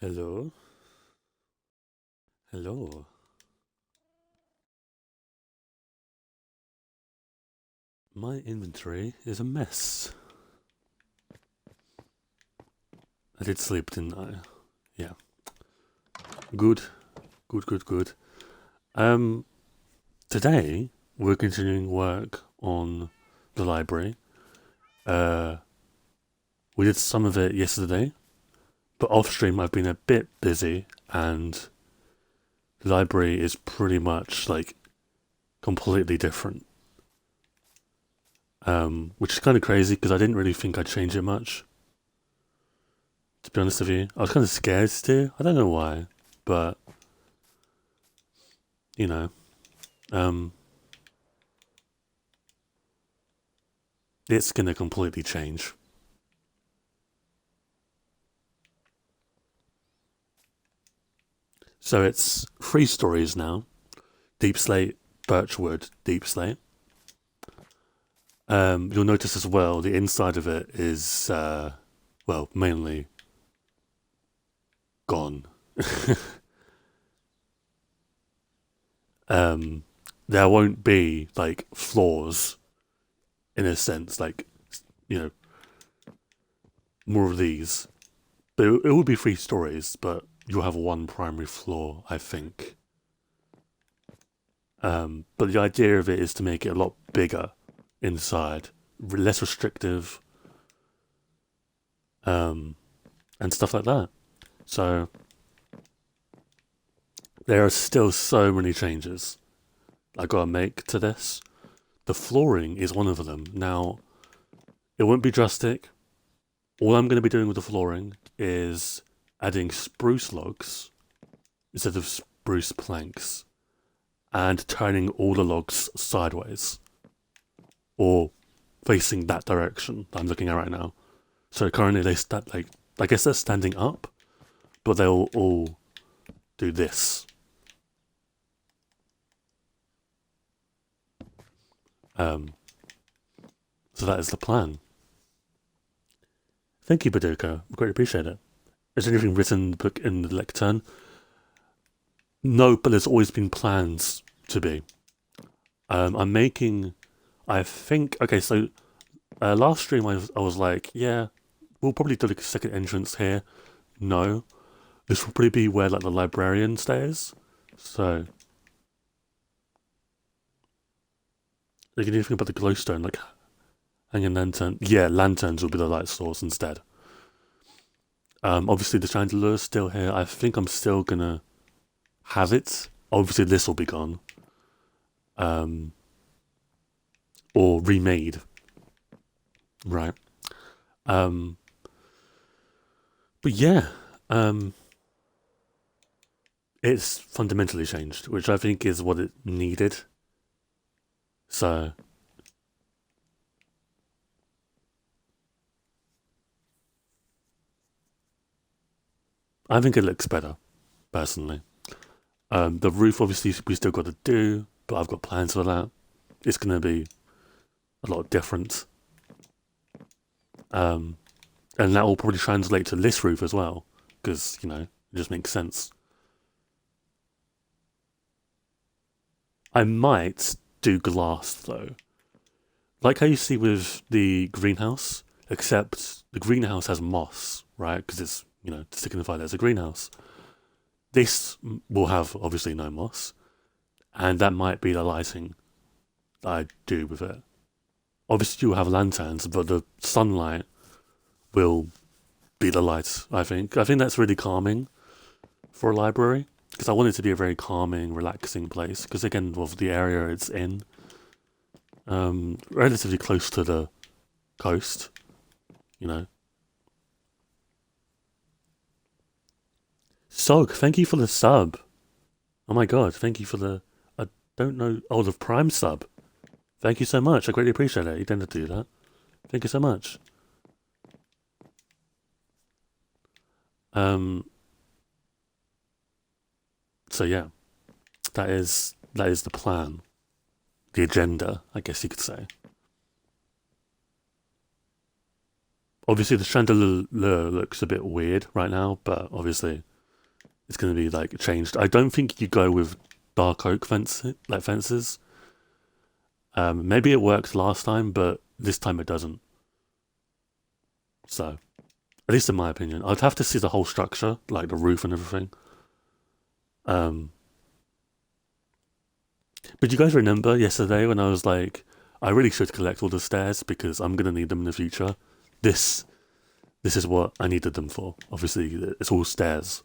Hello? Hello? My inventory is a mess. I did sleep, didn't I? Yeah. Good. Good, good, good. Um, Today, we're continuing work on the library. Uh, we did some of it yesterday, but off stream I've been a bit busy, and the library is pretty much, like, completely different. Which is kind of crazy, because I didn't really think I'd change it much. To be honest with you, I was kind of scared to. I don't know why, but you know, um, it's gonna completely change. So it's 3 stories now: Deep Slate, Birchwood, Deep Slate. You'll notice as well the inside of it is, well, mainly gone. um, there won't be like floors in a sense, like you know, more of these. But it will be 3 stories, but you'll have one primary floor, I think. But the idea of it is to make it a lot bigger inside, less restrictive, um, and stuff like that. So there are still so many changes I gotta make to this. The flooring is one of them. Now, it won't be drastic. All I'm going to be doing with the flooring is adding spruce logs instead of spruce planks and turning all the logs sideways or facing that direction that I'm looking at right now. So currently they stand like, I guess they're standing up, but they'll all do this. Um, so that is the plan. Thank you, Baduka. I greatly appreciate it. Is there anything written in the book in the lectern? No, but there's always been plans to be. I'm making, I think, okay, so last stream I was like, yeah, we'll probably do like a second entrance here. No, this will probably be where like the librarian stays. So, like anything about the glowstone, like hanging lantern. Yeah, lanterns will be the light source instead. Obviously the chandelier is still here. I think I'm still gonna have it. Obviously this will be gone. Um, or remade. Right. Um, but yeah, um, it's fundamentally changed, which I think is what it needed. So I think it looks better, personally. The roof, obviously, we still got to do, but I've got plans for that. It's going to be a lot different. And that will probably translate to this roof as well, because, it just makes sense. I might do glass, though. Like how you see with the greenhouse, except the greenhouse has moss, right? Because it's, to signify there's a greenhouse. This will have, obviously, no moss, and that might be the lighting that I do with it. Obviously, you have lanterns, but the sunlight will be the light, I think. I think that's really calming for a library, because I want it to be a very calming, relaxing place, because again, of the area it's in, relatively close to the coast, you know. Sog, thank you for the sub. Oh my god, thank you for the, I don't know, oh, the Prime sub. Thank you so much, I greatly appreciate it. You didn't have to do that. Thank you so much. Um, so yeah, that is the plan, the agenda, I guess you could say. Obviously, the chandelier looks a bit weird right now, but obviously it's going to be like changed. I don't think you go with dark oak fences. Maybe it worked last time, but this time it doesn't. So, at least in my opinion, I'd have to see the whole structure, like the roof and everything. But you guys remember yesterday when I was like, I really should collect all the stairs because I'm gonna need them in the future. This is what I needed them for. Obviously, it's all stairs.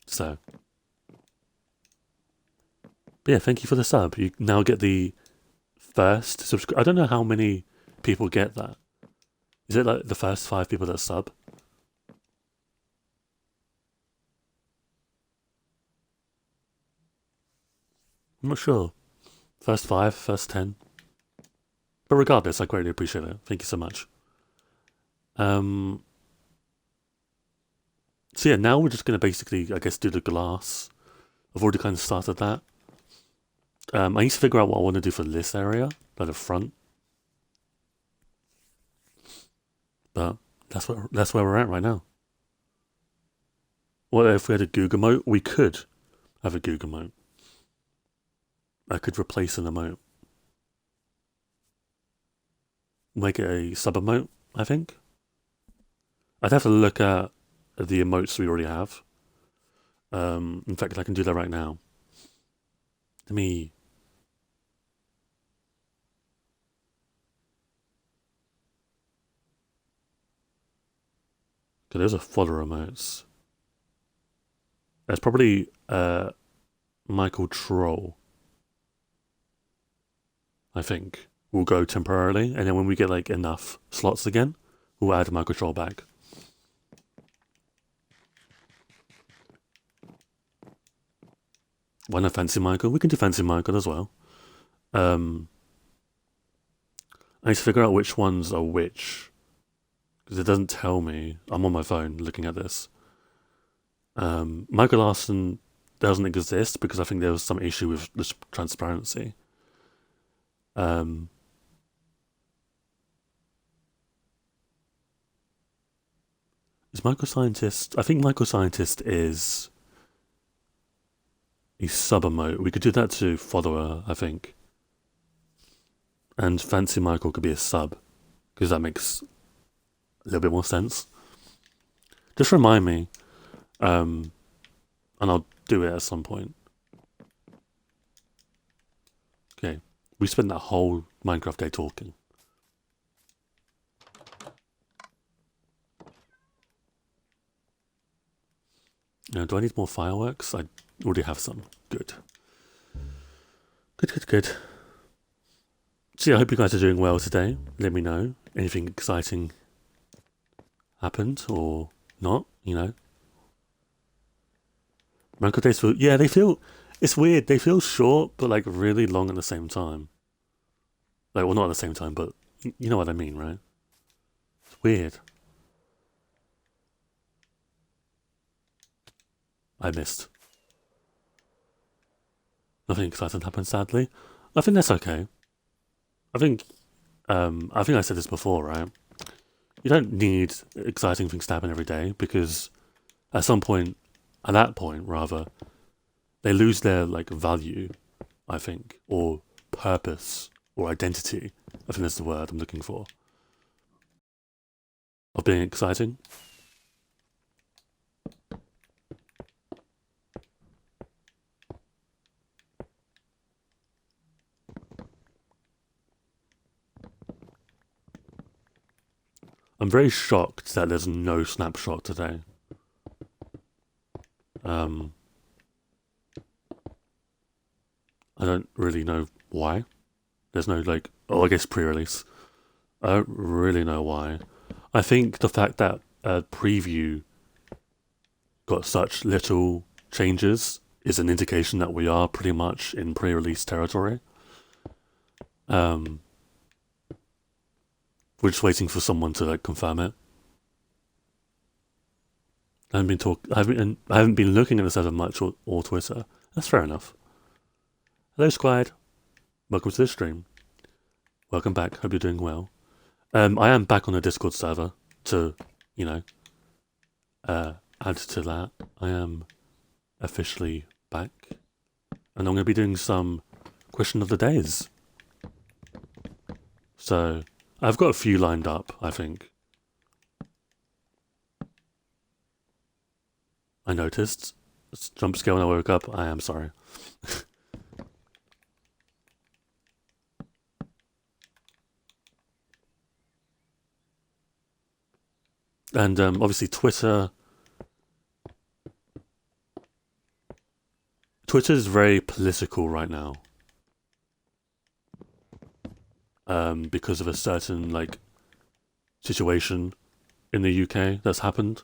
So, but yeah, thank you for the sub. You now get the first subscribe. I don't know how many people get that. Is it like the first 5 people that sub? I'm not sure. First 5, first 10. But regardless, I greatly appreciate it. Thank you so much. So yeah, now we're just going to basically, I guess, do the glass. I've already kind of started that. I need to figure out what I want to do for this area, like the front. But that's where we're at right now. What if we had a Gugamote? We could have a Gugamote. I could replace an emote. Make it a sub-emote, I think. I'd have to look at the emotes we already have. In fact, I can do that right now. Let me... Okay, there's a follower emotes. That's probably Michael Troll. I think will go temporarily, and then when we get like enough slots again, we'll add Michael Troll back. Why not Fancy Michael? We can do Fancy Michael as well. I need to figure out which ones are which, because it doesn't tell me. I'm on my phone looking at this. Michael Larson doesn't exist because I think there was some issue with this transparency. Is Michael Scientist? I think Michael Scientist is a sub-emote. We could do that to follower, I think. And Fancy Michael could be a sub, because that makes a little bit more sense. Just remind me, and I'll do it at some point. Okay, we spent that whole Minecraft day talking. Now, do I need more fireworks? I already have some. Good. Good. So yeah, I hope you guys are doing well today. Let me know. Anything exciting happened or not, you know. Minecraft days feel... Yeah, they feel... It's weird. They feel short, but like really long at the same time. Like, well, not at the same time, but you know what I mean, right? It's weird. I missed. Nothing exciting happened, sadly. I think that's okay. I think I said this before, right? You don't need exciting things to happen every day because at that point, they lose their like value, I think, or purpose or identity. I think that's the word I'm looking for. Of being exciting. I'm very shocked that there's no snapshot today. I don't really know why. There's no like, I guess pre-release. I don't really know why. I think the fact that preview got such little changes is an indication that we are pretty much in pre-release territory. We're just waiting for someone to like confirm it. I haven't been looking at this ever much or Twitter. That's fair enough. Hello, Squad. Welcome to the stream. Welcome back. Hope you're doing well. I am back on the Discord server to, you know, Add to that, I am officially back, and I'm going to be doing some question of the days. So I've got a few lined up, I think. I noticed. Jump scare when I woke up. I am sorry. And obviously Twitter is very political right now. Because of a certain like situation in the UK that's happened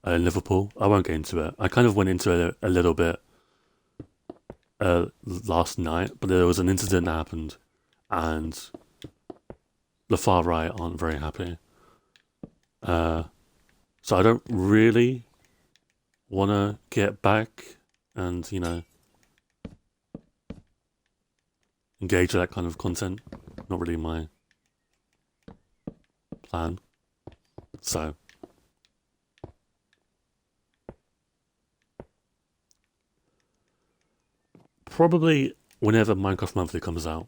in Liverpool. I won't get into it. I kind of went into it a little bit last night, but there was an incident that happened, and the far right aren't very happy. So I don't really want to get back and, you know, engage with that kind of content. Not really my plan. So probably whenever Minecraft Monthly comes out,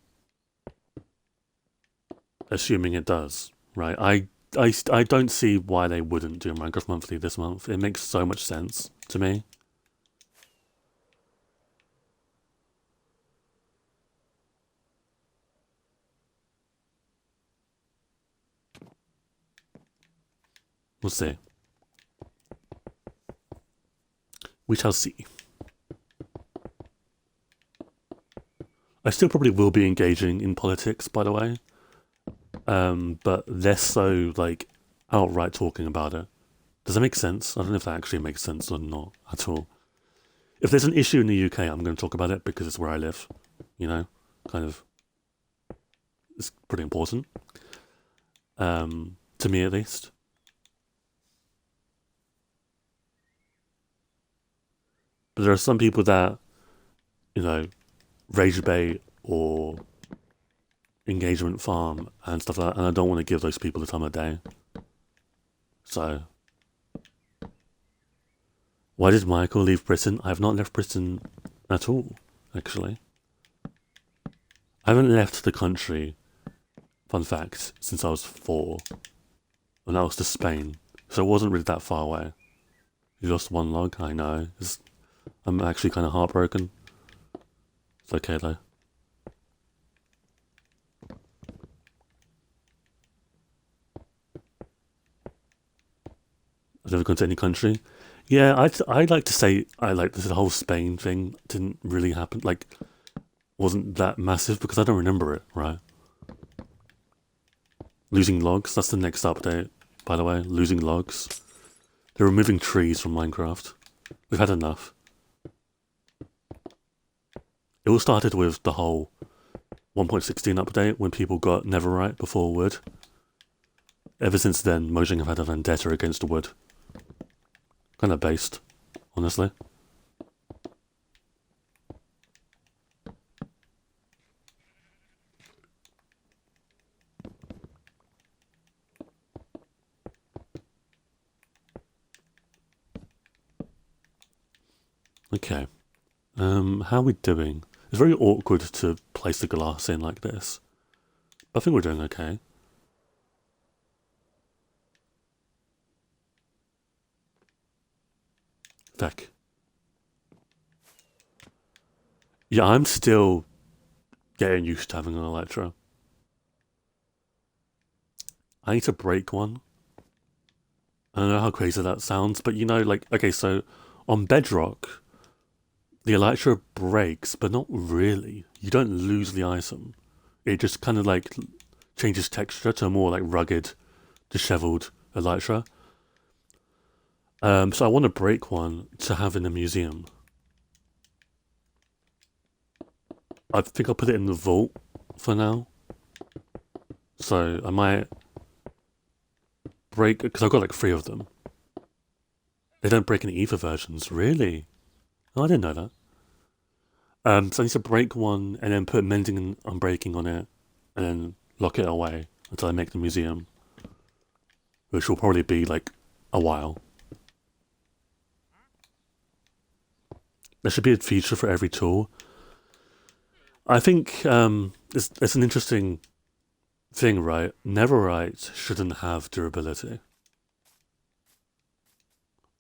assuming it does, right? I don't see why they wouldn't do Minecraft Monthly this month. It makes so much sense to me. We'll see. We shall see. I still probably will be engaging in politics, by the way, but less so like outright talking about it. Does that make sense? I don't know if that actually makes sense or not at all. If there's an issue in the UK, I'm going to talk about it because it's where I live. You know, kind of, it's pretty important to me at least. But there are some people that, you know, rage bait or engagement farm and stuff like that, and I don't want to give those people the time of day. So, why did Michael leave Britain? I have not left Britain at all, actually. I haven't left the country, fun fact, since I was 4, and that was to Spain, so it wasn't really that far away. You lost one log, I know. I'm actually kind of heartbroken. It's okay though. I've never gone to any country. Yeah, I'd like to say I like this whole Spain thing didn't really happen. Like, wasn't that massive because I don't remember it, right? Losing logs, that's the next update, by the way. Losing logs. They're removing trees from Minecraft. We've had enough. It all started with the whole 1.16 update when people got netherite before wood. Ever since then, Mojang have had a vendetta against wood. Kind of based, honestly. Okay. How are we doing? It's very awkward to place the glass in like this. But I think we're doing okay. Feck. Yeah, I'm still getting used to having an Electro. I need to break one. I don't know how crazy that sounds, but you know, like, okay, so on Bedrock, the Elytra breaks, but not really. You don't lose the item. It just kind of like changes texture to a more like rugged, disheveled Elytra. So I want to break one to have in a museum. I think I'll put it in the vault for now. So I might break, because I've got like 3 of them. They don't break in Ether versions, really? Oh, I didn't know that. So I need to break one and then put mending and unbreaking on it, and then lock it away until I make the museum, which will probably be like a while. There should be a feature for every tool. I think it's an interesting thing, right? Netherite shouldn't have durability.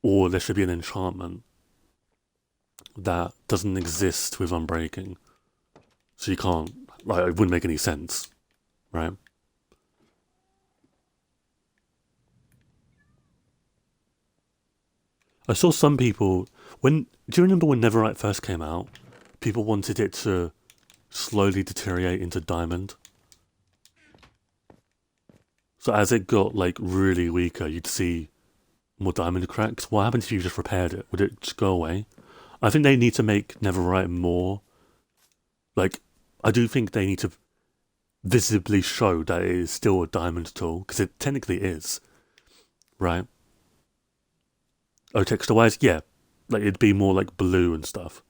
Or there should be an enchantment that doesn't exist with Unbreaking. So you can't, like, it wouldn't make any sense, right? I saw some people, do you remember when Netherite first came out? People wanted it to slowly deteriorate into diamond. So as it got, like, really weaker, you'd see more diamond cracks. What happened if you just repaired it? Would it just go away? I think they need to make Netherite more, like, I do think they need to visibly show that it is still a diamond tool, because it technically is, right? Oh, texture-wise, yeah. Like, it'd be more like blue and stuff.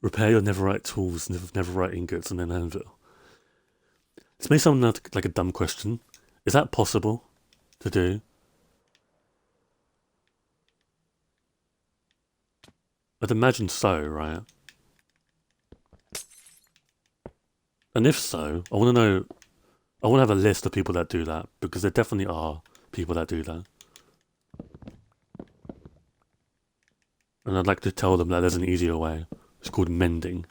Repair your Netherite tools, Netherite ingots, and then anvil. This may sound like a dumb question. Is that possible to do? I'd imagine so, right? And if so, I want to have a list of people that do that, because there definitely are people that do that. And I'd like to tell them that there's an easier way. It's called mending.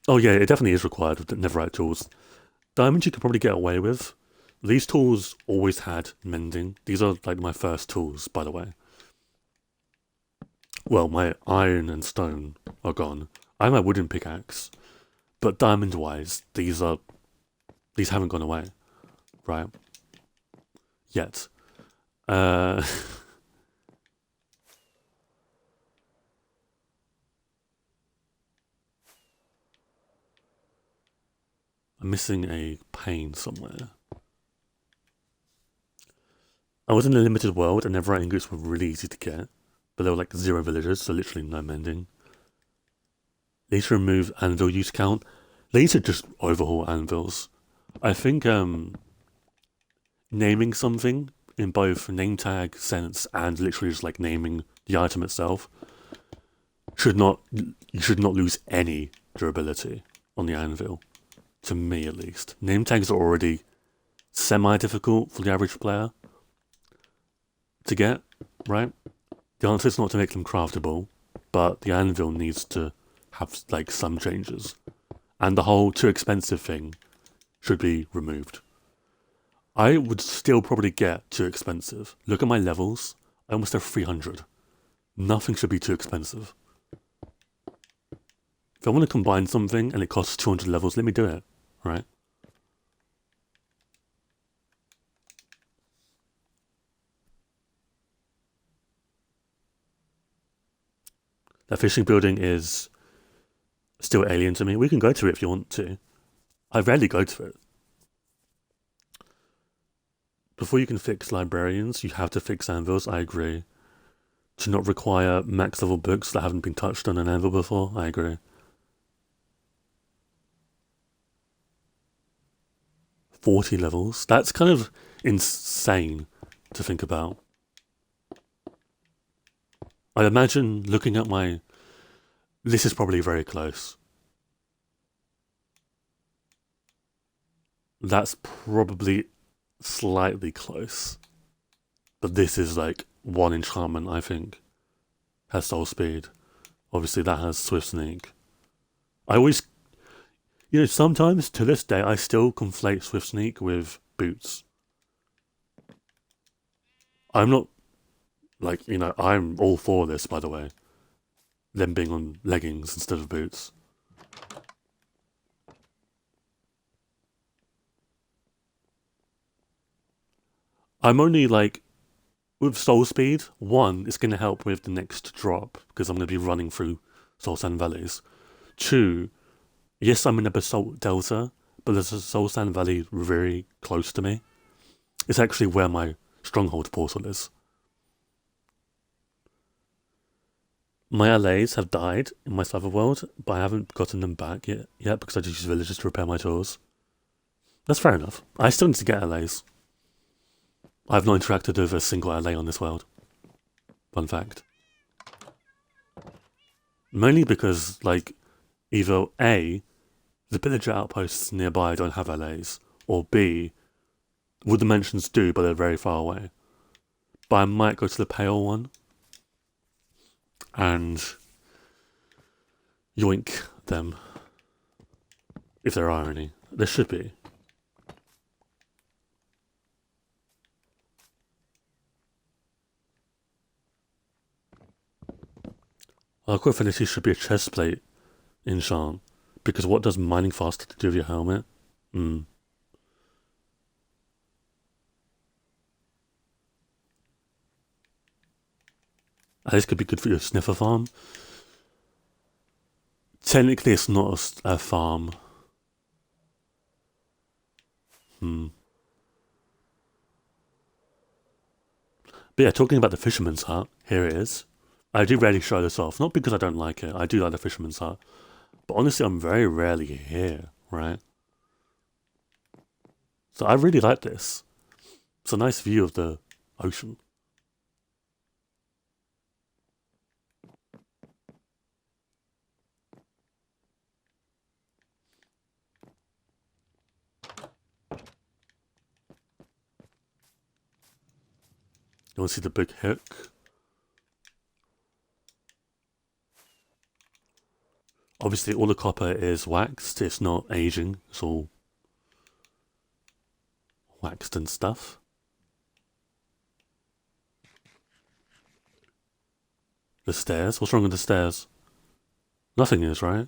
Oh yeah, it definitely is required with the Netherite tools. Diamonds you could probably get away with. These tools always had mending. These are like my first tools, by the way. Well, my iron and stone are gone. I have my wooden pickaxe, but diamond-wise, these haven't gone away, right? Yet. I'm missing a pane somewhere. I was in a limited world and netherite ingots were really easy to get, but there were like 0 villagers, so literally no mending. They need to remove anvil use count. They need to just overhaul anvils. I think naming something in both name tag sense and literally just like naming the item itself you should not lose any durability on the anvil. To me at least. Name tags are already semi-difficult for the average player to get, right? The answer is not to make them craftable, but the anvil needs to have like some changes. And the whole too expensive thing should be removed. I would still probably get too expensive. Look at my levels. I almost have 300. Nothing should be too expensive. If I want to combine something and it costs 200 levels, let me do it, right? That fishing building is still alien to me. We can go to it if you want to. I rarely go to it. Before you can fix librarians, you have to fix anvils, I agree. To not require max level books that haven't been touched on an anvil before, I agree. 40 levels? That's kind of insane to think about. I imagine looking at my... This is probably very close. That's probably slightly close. But this is like one enchantment, I think. Has soul speed. Obviously that has swift sneak. I always... sometimes to this day I still conflate swift sneak with boots. I'm not... I'm all for this, by the way. Them being on leggings instead of boots. I'm only like... With soul speed, one, it's going to help with the next drop, because I'm going to be running through Soul Sand Valleys. Two, yes, I'm in a Basalt Delta, but there's a Soul Sand Valley very close to me. It's actually where my Stronghold portal is. My LAs have died in my server world, but I haven't gotten them back yet because I just use villagers to repair my tools. That's fair enough. I still need to get LAs. I've not interacted with a single LA on this world. Fun fact. Mainly because, like, either A, the villager outposts nearby don't have LAs, or B, Wood Dimensions do, but they're very far away. But I might go to the Pale one and yoink them. If there are any. There should be. Arco Affinity should be a chest plate enchant. Because what does mining faster to do with your helmet? This could be good for your sniffer farm. Technically, it's not a farm. But yeah, talking about the fisherman's hut, here it is. I do rarely show this off, not because I don't like it. I do like the fisherman's hut. But honestly, I'm very rarely here, right? So I really like this. It's a nice view of the ocean. You want to see the big hook? Obviously, all the copper is waxed. It's not aging. It's all waxed and stuff. The stairs? What's wrong with the stairs? Nothing is, right?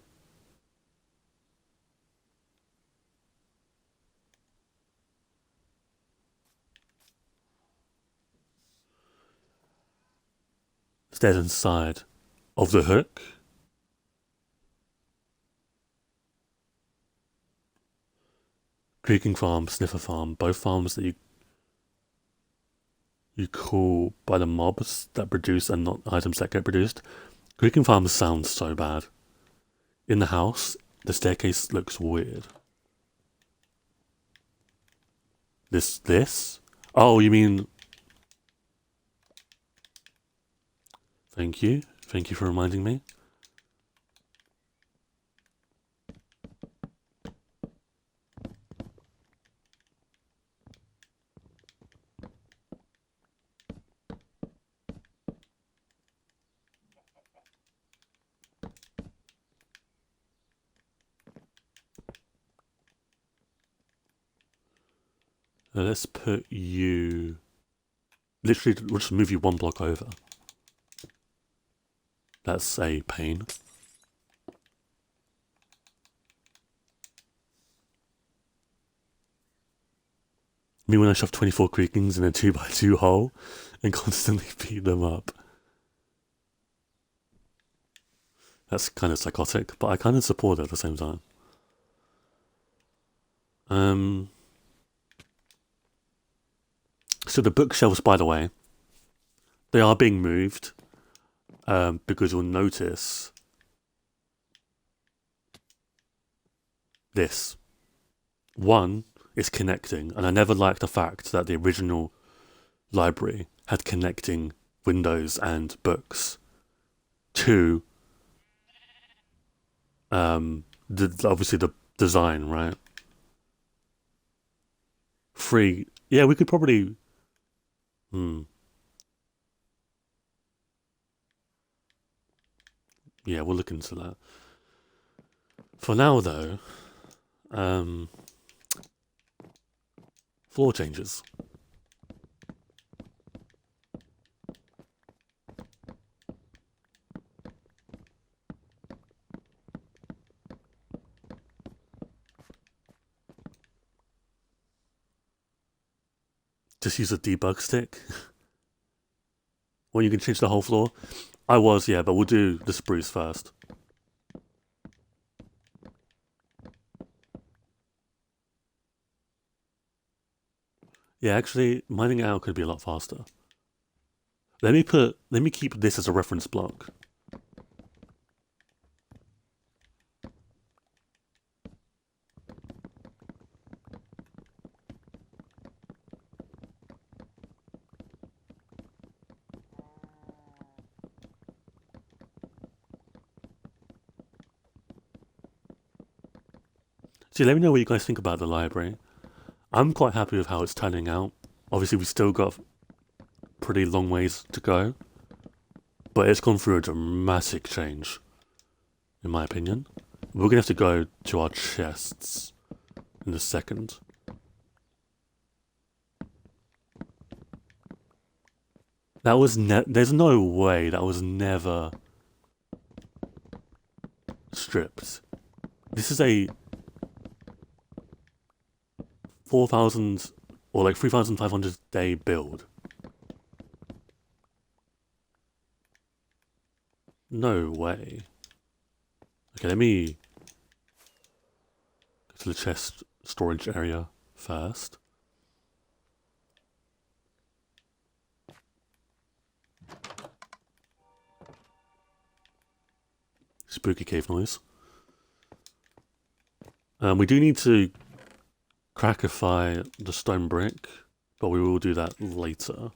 Stairs inside of the hook. Creaking Farm, Sniffer Farm, both farms that you call by the mobs that produce and not items that get produced. Creaking Farm sounds so bad. In the house, the staircase looks weird. This? Oh, you mean... Thank you. Thank you for reminding me. Let's put you... Literally, we'll just move you one block over. That's a pain. Me when I shove 24 creakings in a 2x2 hole and constantly beat them up. That's kind of psychotic, but I kind of support it at the same time. So the bookshelves, by the way, they are being moved because you'll notice this. One is connecting, and I never liked the fact that the original library had connecting windows and books. Two, obviously the design, right? Three, yeah, we could probably... Yeah, we'll look into that. For now, though, floor changes. Just use a debug stick. Well, you can change the whole floor. I was, yeah, but we'll do the spruce first. Yeah, actually, mining it out could be a lot faster. Let me keep this as a reference block. So let me know what you guys think about the library. I'm quite happy with how it's turning out. Obviously, we've still got pretty long ways to go, but it's gone through a dramatic change, in my opinion. We're gonna have to go to our chests in a second. That was there's no way that was never stripped. This is a 4,000 or like 3,500 day build. No way. Okay, let me go to the chest storage area first. Spooky cave noise. We do need to crackify the stone brick, but we will do that later.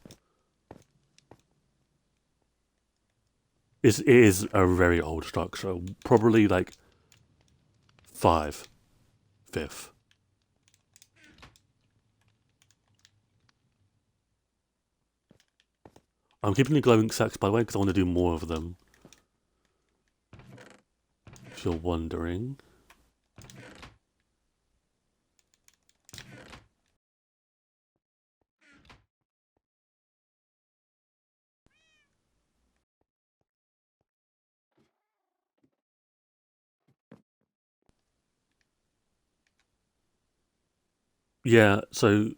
It is a very old structure, probably like 5th. I'm keeping the glowing sacks, by the way, because I want to do more of them. If you're wondering. Yeah, so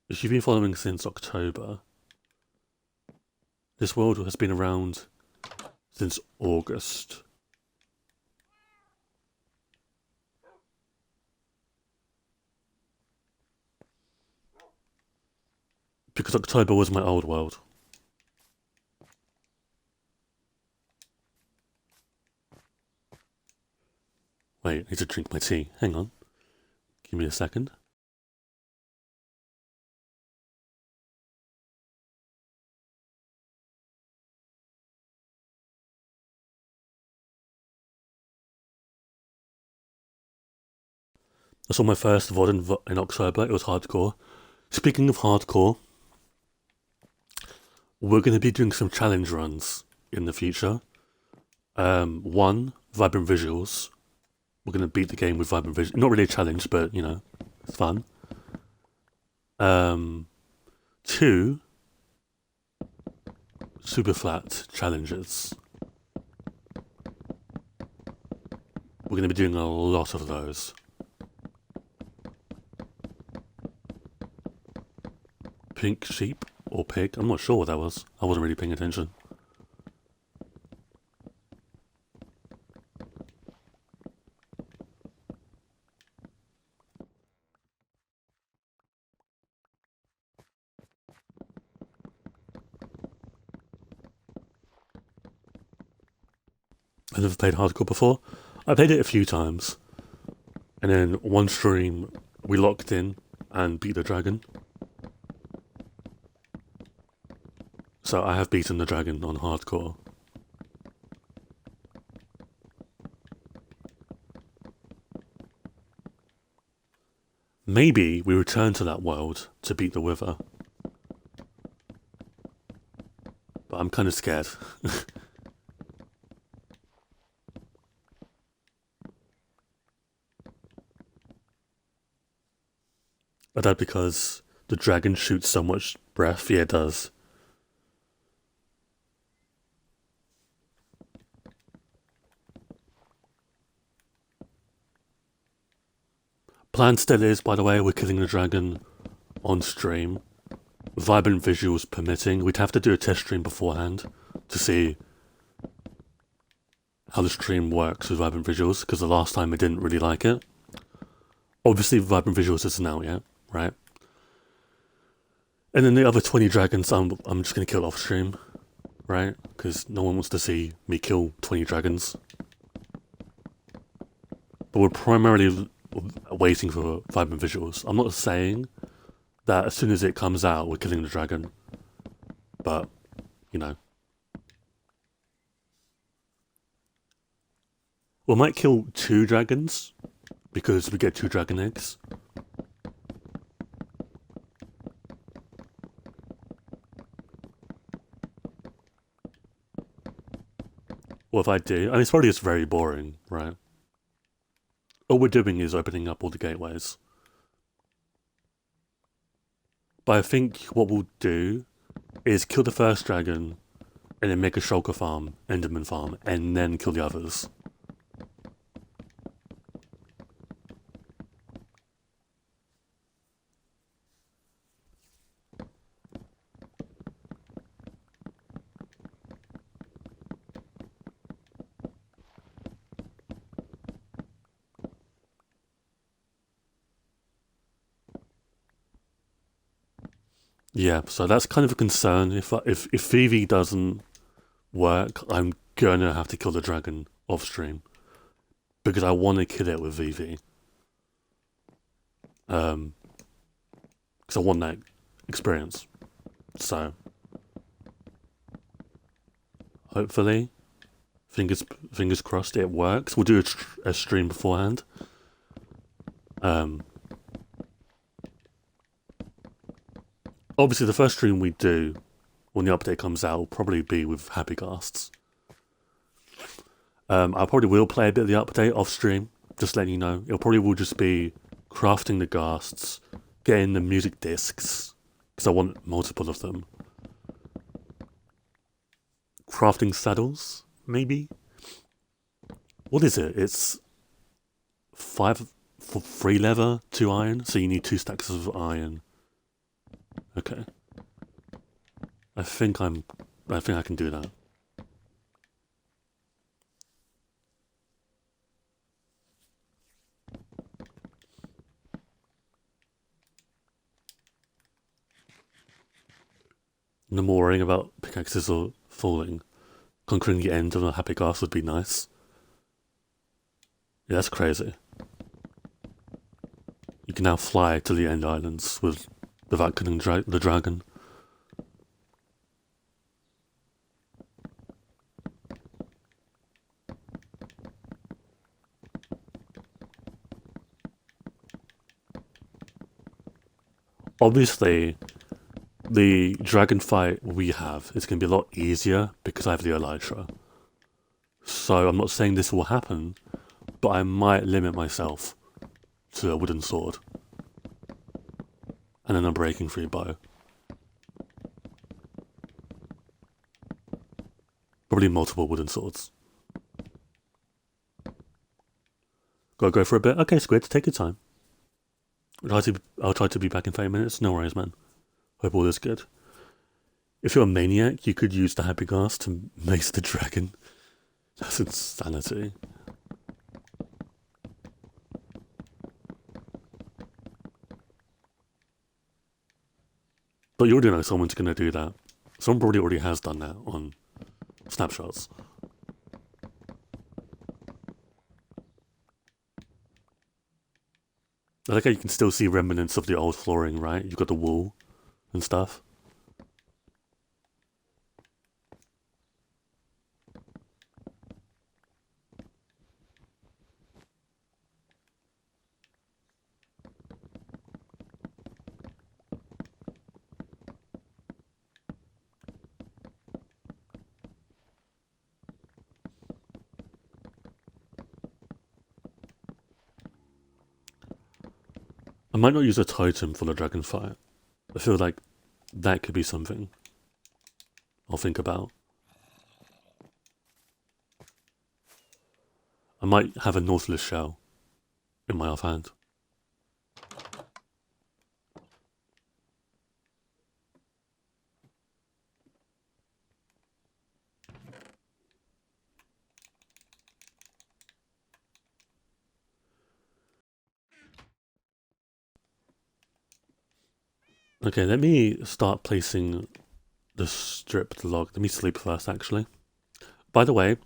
if you've been following since October, this world has been around since August. Because October was my old world. Wait, I need to drink my tea. Hang on. Give me a second. I saw my first VOD in October. It was hardcore. Speaking of hardcore, we're going to be doing some challenge runs in the future. One, Vibrant Visuals. We're going to beat the game with Vibrant Visuals. Not really a challenge, but, you know, it's fun. 2, super flat challenges. We're going to be doing a lot of those. Pink sheep or pig? I'm not sure what that was. I wasn't really paying attention. I've never played hardcore before. I played it a few times. And then one stream, we locked in and beat the dragon. So I have beaten the dragon on hardcore. Maybe we return to that world to beat the Wither. But I'm kind of scared. But that because the dragon shoots so much breath? Yeah, it does. Plan still is, by the way, we're killing the dragon on stream. Vibrant visuals permitting. We'd have to do a test stream beforehand to see how the stream works with Vibrant visuals, because the last time I didn't really like it. Obviously, Vibrant visuals isn't out yet, right? And then the other 20 dragons, I'm just going to kill off stream, right? Because no one wants to see me kill 20 dragons. But we're primarily waiting for Vibrant visuals. I'm not saying that as soon as it comes out, we're killing the dragon. But, you know. We might kill 2 dragons because we get 2 dragon eggs. What if I do? I mean, it's probably just very boring, right? All we're doing is opening up all the gateways. But I think what we'll do is kill the first dragon, and then make a shulker farm, enderman farm, and then kill the others. Yeah, so that's kind of a concern. If Vivi doesn't work, I'm gonna have to kill the dragon off stream because I want to kill it with Vivi. Because I want that experience. So hopefully, fingers crossed, it works. We'll do a stream beforehand. Obviously, the first stream we do when the update comes out will probably be with Happy Ghasts. I probably will play a bit of the update off stream, just letting you know. It probably will just be crafting the ghasts, getting the music discs, because I want multiple of them. Crafting saddles, maybe? What is it? It's 5 for 3 leather, 2 iron, so you need 2 stacks of iron. Okay. I think I can do that. No more worrying about pickaxes or falling. Conquering the end of a Happy Ghast would be nice. Yeah, that's crazy. You can now fly to the end islands without killing the dragon. Obviously, the dragon fight we have is going to be a lot easier because I have the Elytra. So I'm not saying this will happen, but I might limit myself to a wooden sword. And then a breaking free bow. Probably multiple wooden swords. Gotta go for a bit? Okay, Squid, take your time. I'll try to be back in 30 minutes. No worries, man. Hope all is good. If you're a maniac, you could use the Happy Ghast to mace the dragon. That's insanity. But you already know someone's gonna do that. Someone probably already has done that on snapshots. I like how you can still see remnants of the old flooring, right? You've got the wool and stuff. I might not use a totem for the dragon fight. I feel like that could be something I'll think about. I might have a Nautilus shell in my offhand. Okay, let me start placing the stripped log. Let me sleep first, actually. By the way,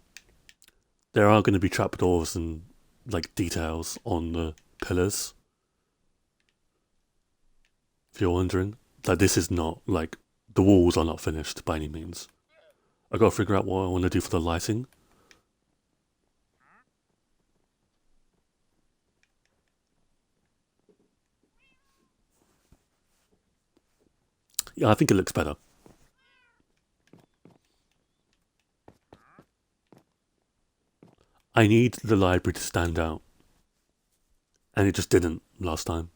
there are going to be trapdoors and like details on the pillars. If you're wondering, like this is not like the walls are not finished by any means. I gotta figure out what I want to do for the lighting. Yeah, I think it looks better. I need the library to stand out. And it just didn't last time.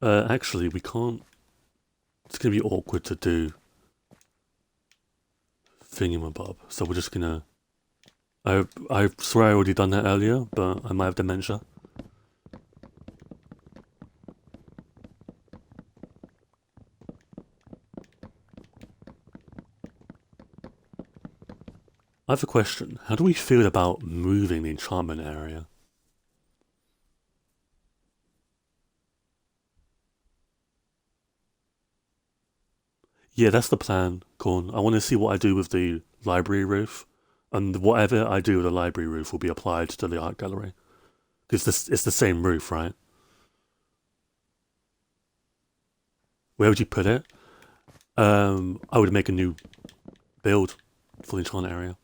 Actually, we can't. It's going to be awkward to do thingamabob. So we're just going to. I swear I already done that earlier, but I might have dementia. I have a question. How do we feel about moving the enchantment area? Yeah, that's the plan, Corn. I want to see what I do with the library roof. And whatever I do with the library roof will be applied to the art gallery. Because it's the same roof, right? Where would you put it? I would make a new build for the enchantment area.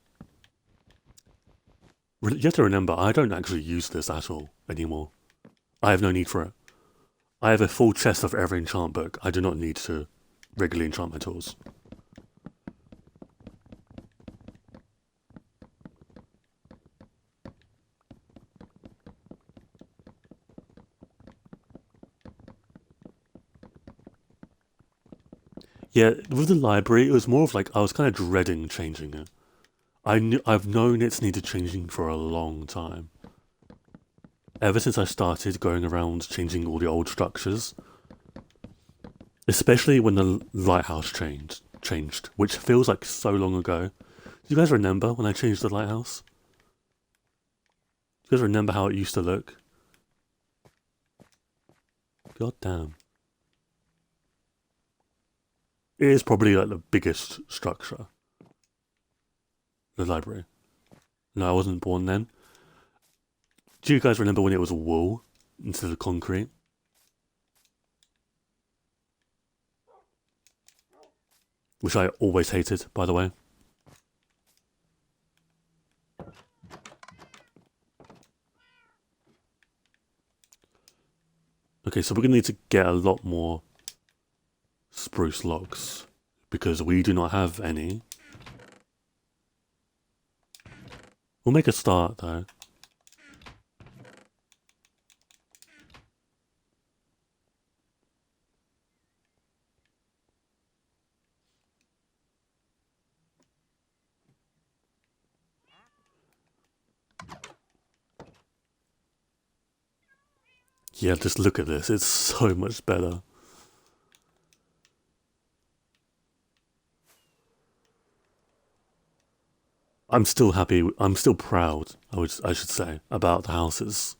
You have to remember, I don't actually use this at all anymore. I have no need for it. I have a full chest of every enchant book. I do not need to regularly enchant my tools. Yeah, with the library, it was more of like I was kind of dreading changing it. I've known it's needed changing for a long time. Ever since I started going around changing all the old structures, especially when the lighthouse changed, which feels like so long ago. Do you guys remember when I changed the lighthouse? Do you guys remember how it used to look? God damn. It is probably like the biggest structure. The library. No, I wasn't born then. Do you guys remember when it was wool instead of concrete? Which I always hated, by the way. Okay, so we're gonna need to get a lot more spruce logs because we do not have any. We'll make a start though. Yeah, just look at this. It's so much better. I'm still happy. I'm still proud. I should say about the houses.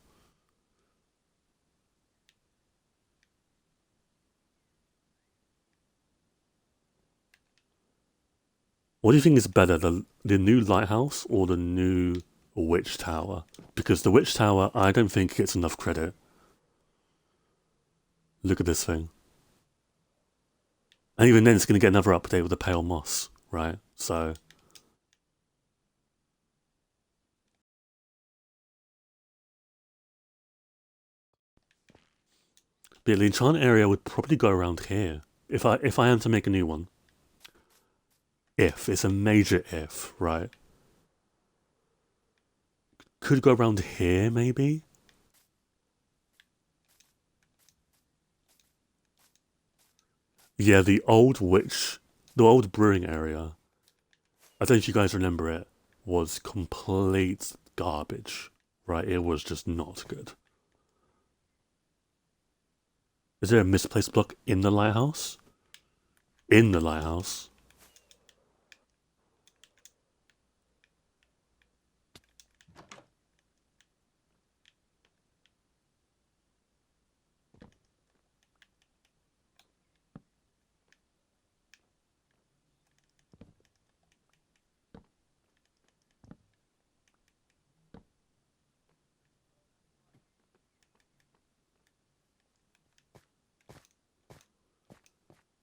What do you think is better, the new lighthouse or the new witch tower? Because the witch tower, I don't think gets enough credit. Look at this thing. And even then, it's going to get another update with the pale moss, right? So. But the enchant area would probably go around here. If I am to make a new one. If. It's a major if, right? Could go around here, maybe? Yeah, the old brewing area, I don't know if you guys remember it, was complete garbage, right? It was just not good. Is there a misplaced block in the lighthouse? In the lighthouse?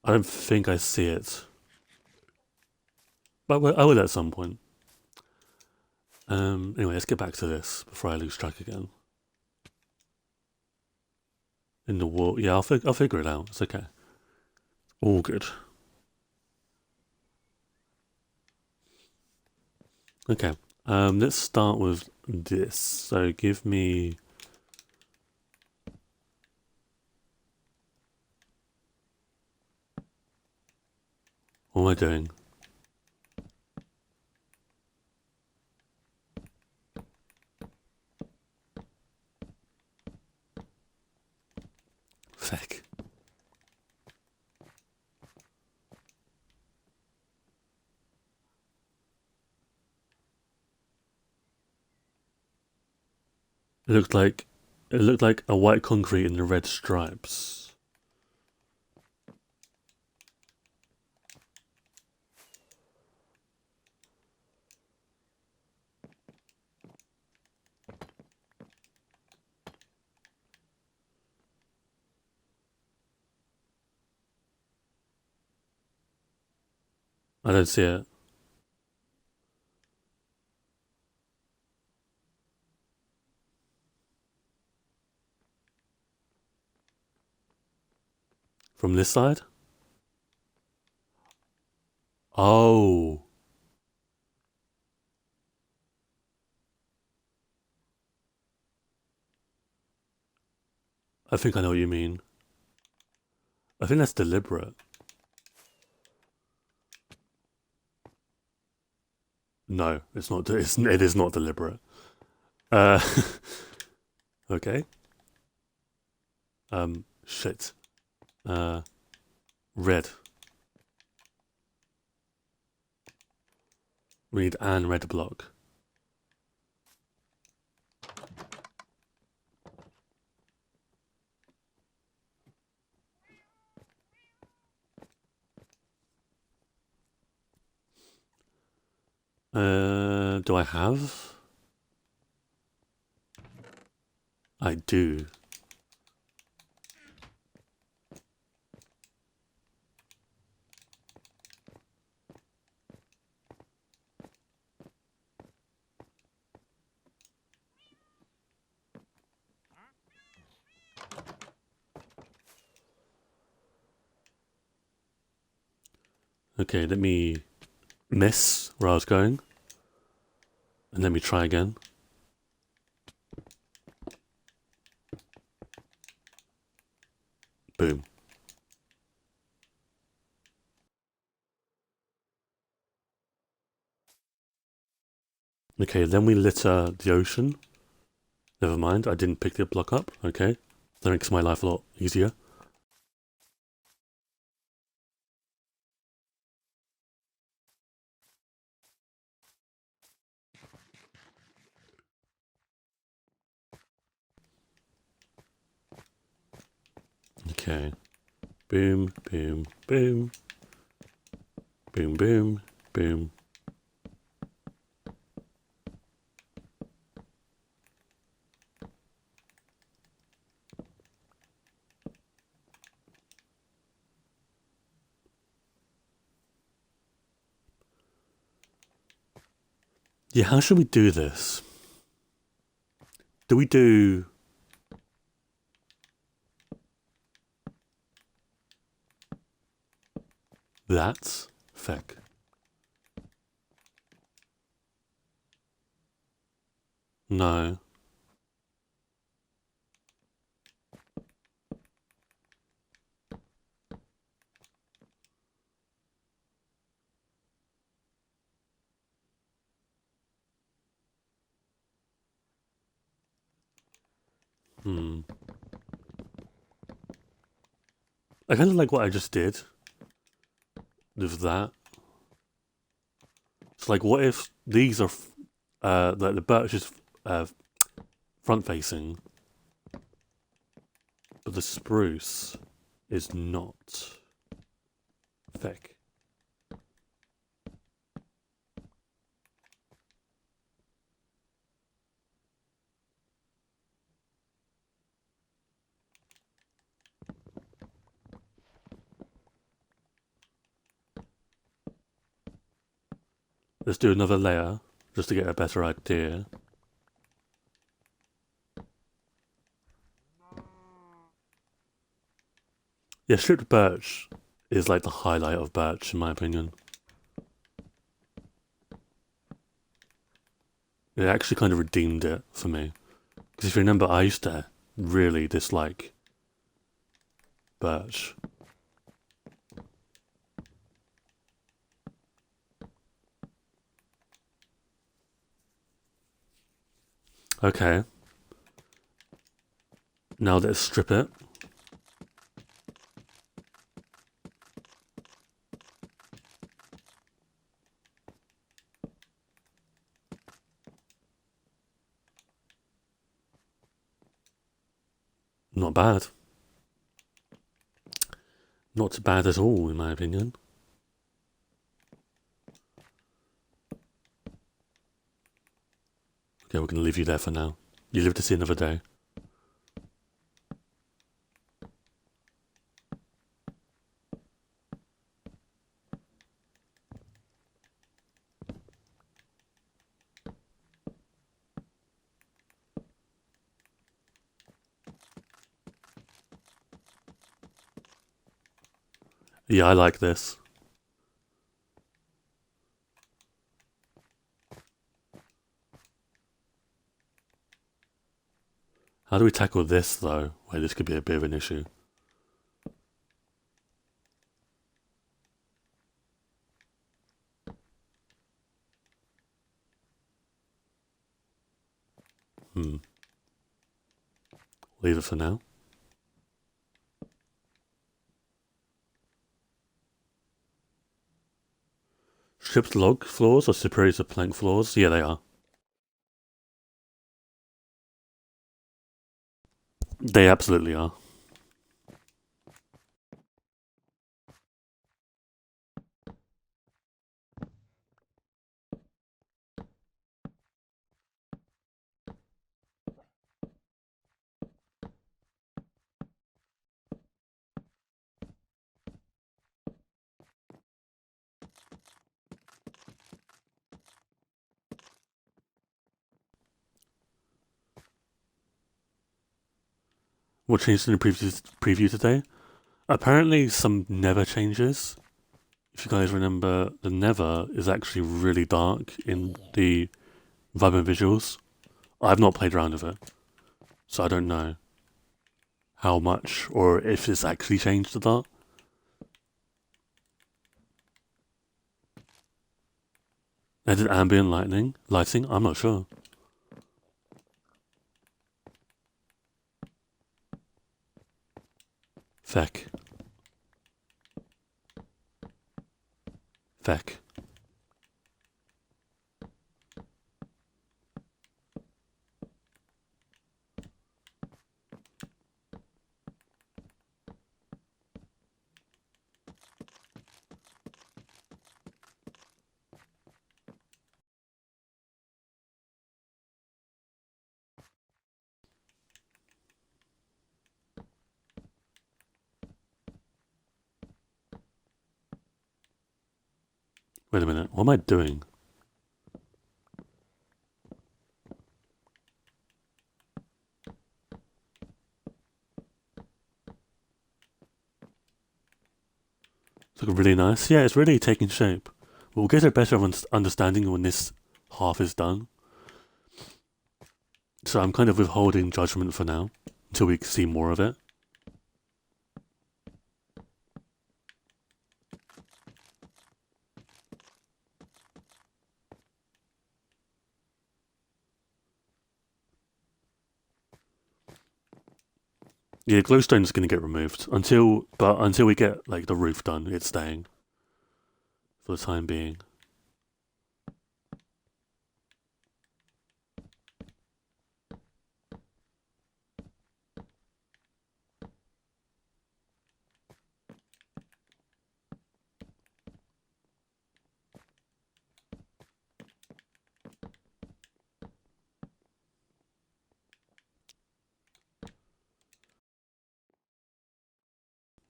I don't think I see it. But I will at some point. Anyway, let's get back to this before I lose track again. in the wall. Yeah, I'll figure it out. It's okay. All good. Okay. Let's start with this. So give me. What am I doing? Feck. It looked like a white concrete in the red stripes. I don't see it. From this side? Oh. I think I know what you mean. I think that's deliberate. No, it's not. It is not deliberate. Uh, okay. Shit. Red. We need an red block. Do I have? I do. Okay, let me miss where I was going. And let me try again. Boom. Okay, then we litter the ocean. Never mind, I didn't pick the block up. Okay, that makes my life a lot easier. Okay. Boom, boom, boom. Boom, boom, boom. Yeah, how should we do this? Do we do... that? Feck. No. I kind of like what I just did with that. It's like, what if these are, like the birch is front facing, but the spruce is not. Feck. Let's do another layer just to get a better idea. Yeah, stripped birch is like the highlight of birch in my opinion. It actually kind of redeemed it for me. Because if you remember, I used to really dislike birch. Okay. Now let's strip it. Not bad. Not bad at all, in my opinion. Okay, we're going to leave you there for now. You live to see another day. Yeah, I like this. How do we tackle this, though? Wait, this could be a bit of an issue. Leave it for now. Stripped log floors are superior to plank floors? Yeah, they are. They absolutely are. What changed in the preview today? Apparently, some nether changes. If you guys remember, the nether is actually really dark in the Vibrant visuals. I've not played around with it, so I don't know how much or if it's actually changed to that. Added ambient lighting? I'm not sure. Feck. Wait a minute, what am I doing? It's looking really nice. Yeah, it's really taking shape. We'll get a better understanding when this half is done. So I'm kind of withholding judgment for now, until we see more of it. Yeah, glowstone's gonna get removed until we get like the roof done. It's staying for the time being.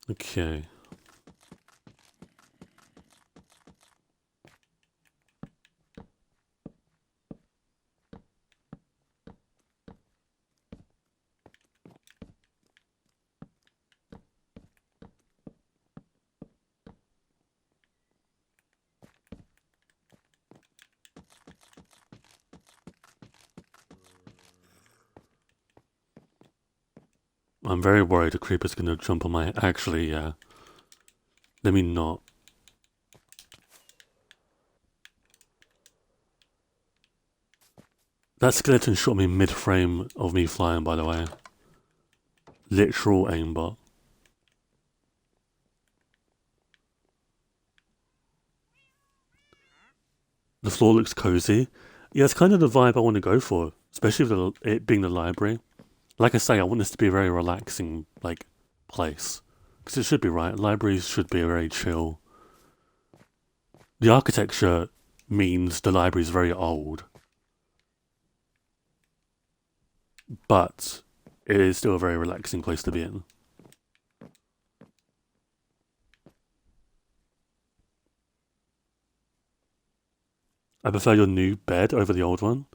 Okay. I'm very worried a creeper's gonna jump on my... Actually, yeah. Let me not. That skeleton shot me mid-frame of me flying, by the way. Literal aimbot. The floor looks cozy. Yeah, it's kind of the vibe I want to go for, especially with it being the library. Like I say, I want this to be a very relaxing, like, place. Because it should be, right? Libraries should be very chill. The architecture means the library is very old. But it is still a very relaxing place to be in. I prefer your new bed over the old one.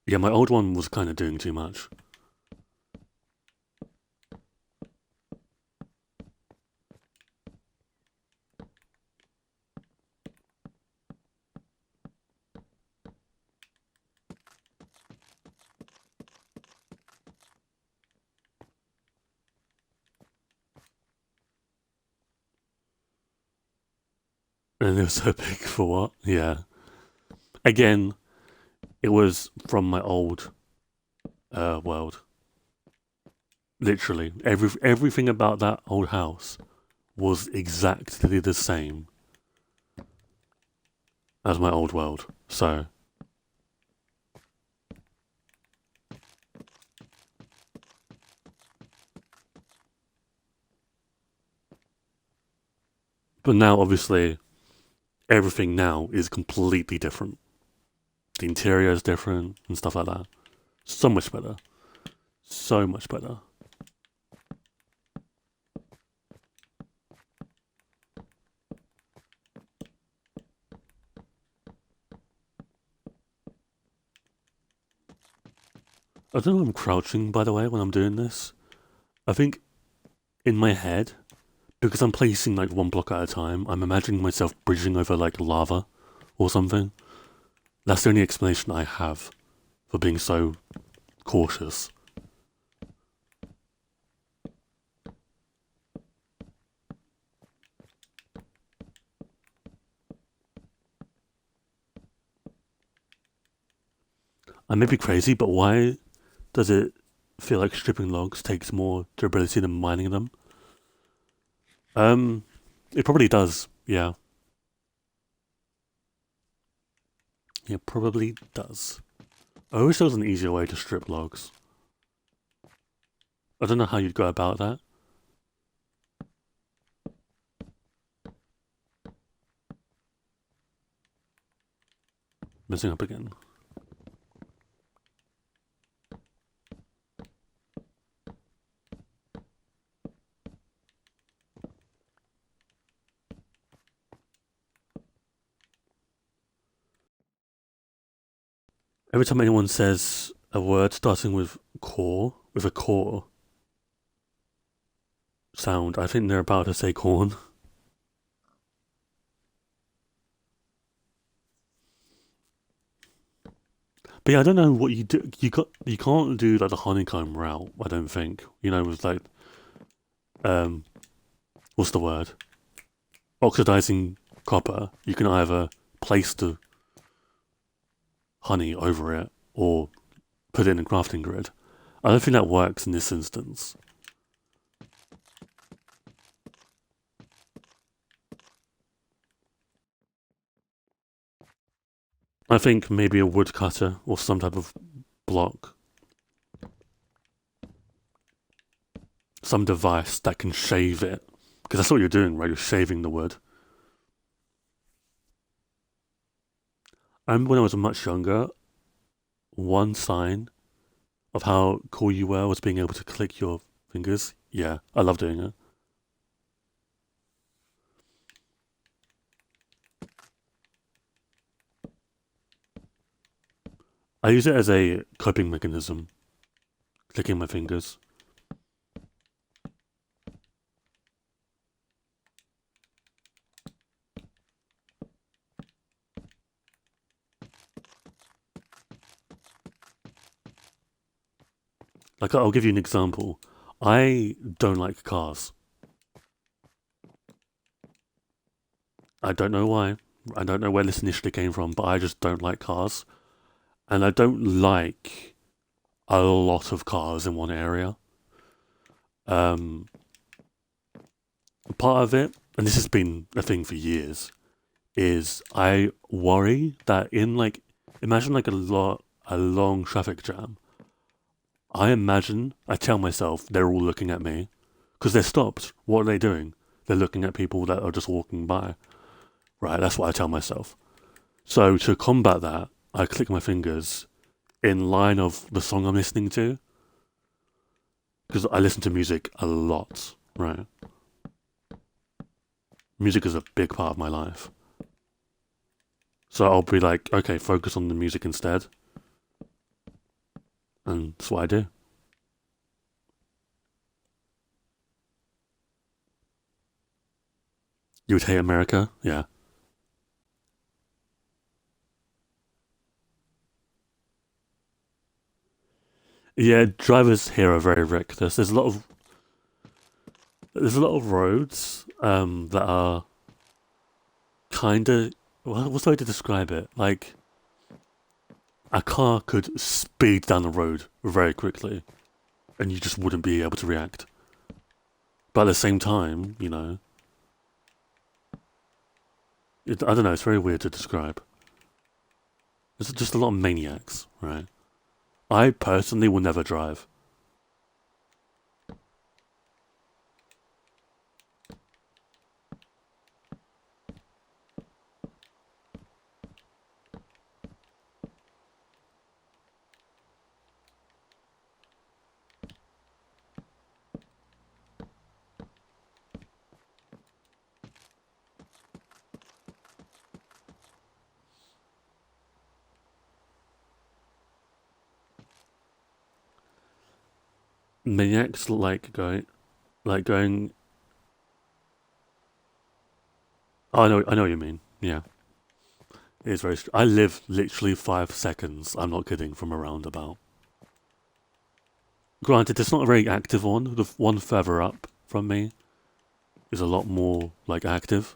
Yeah, my old one was kind of doing too much. And it was so big for what? Yeah. Again, it was from my old world. Literally, everything about that old house was exactly the same as my old world. So, but now obviously everything now is completely different. The interior is different and stuff like that. So much better. So much better. I don't know if I'm crouching, by the way, when I'm doing this. I think in my head, because I'm placing like one block at a time, I'm imagining myself bridging over like lava or something. That's the only explanation I have for being so cautious. I may be crazy, but why does it feel like stripping logs takes more durability than mining them? It probably does, yeah. It probably does. I wish there was an easier way to strip logs. I don't know how you'd go about that. Messing up again. Every time anyone says a word starting with a core sound, I think they're about to say corn. But yeah, I don't know what you do. You can't do like the honeycomb route. I don't think. You know, with like what's the word? Oxidizing copper. You can either place the honey over it or put it in a crafting grid. I don't think that works in this instance. I think maybe a woodcutter or some type of block. Some device that can shave it. Because that's what you're doing, right? You're shaving the wood. I remember when I was much younger, one sign of how cool you were was being able to click your fingers. Yeah, I love doing it. I use it as a coping mechanism, clicking my fingers. Like, I'll give you an example. I don't like cars. I don't know why. I don't know where this initially came from, but I just don't like cars. And I don't like a lot of cars in one area. Um, Part of it, and this has been a thing for years, is I worry that in like, imagine like a long traffic jam. I tell myself they're all looking at me because they're stopped. What are they doing? They're looking at people that are just walking by. Right, that's what I tell myself. So to combat that, I click my fingers in line of the song I'm listening to because I listen to music a lot, right? Music is a big part of my life. So I'll be like, okay, focus on the music instead. And that's what I do. You would hate America? Yeah. Yeah, drivers here are very reckless. There's a lot of roads that are kind of, well, what's the way to describe it? Like a car could speed down the road very quickly, and you just wouldn't be able to react. But at the same time, I don't know. It's very weird to describe. There's just a lot of maniacs, right? I personally will never drive. Maniacs like going. Oh, I know what you mean. Yeah, it is very. I live literally 5 seconds. I'm not kidding from a roundabout. Granted, it's not a very active one. The one further up from me is a lot more like active.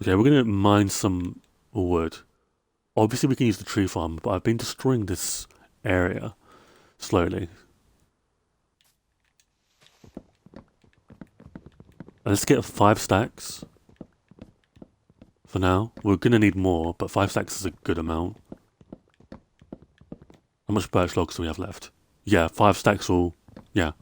Okay, we're gonna mine some wood. Obviously, we can use the tree farm, but I've been destroying this area slowly. Let's get 5 stacks for now. We're gonna need more, but 5 stacks is a good amount. How much birch logs do we have left? Yeah, 5 stacks will. Yeah.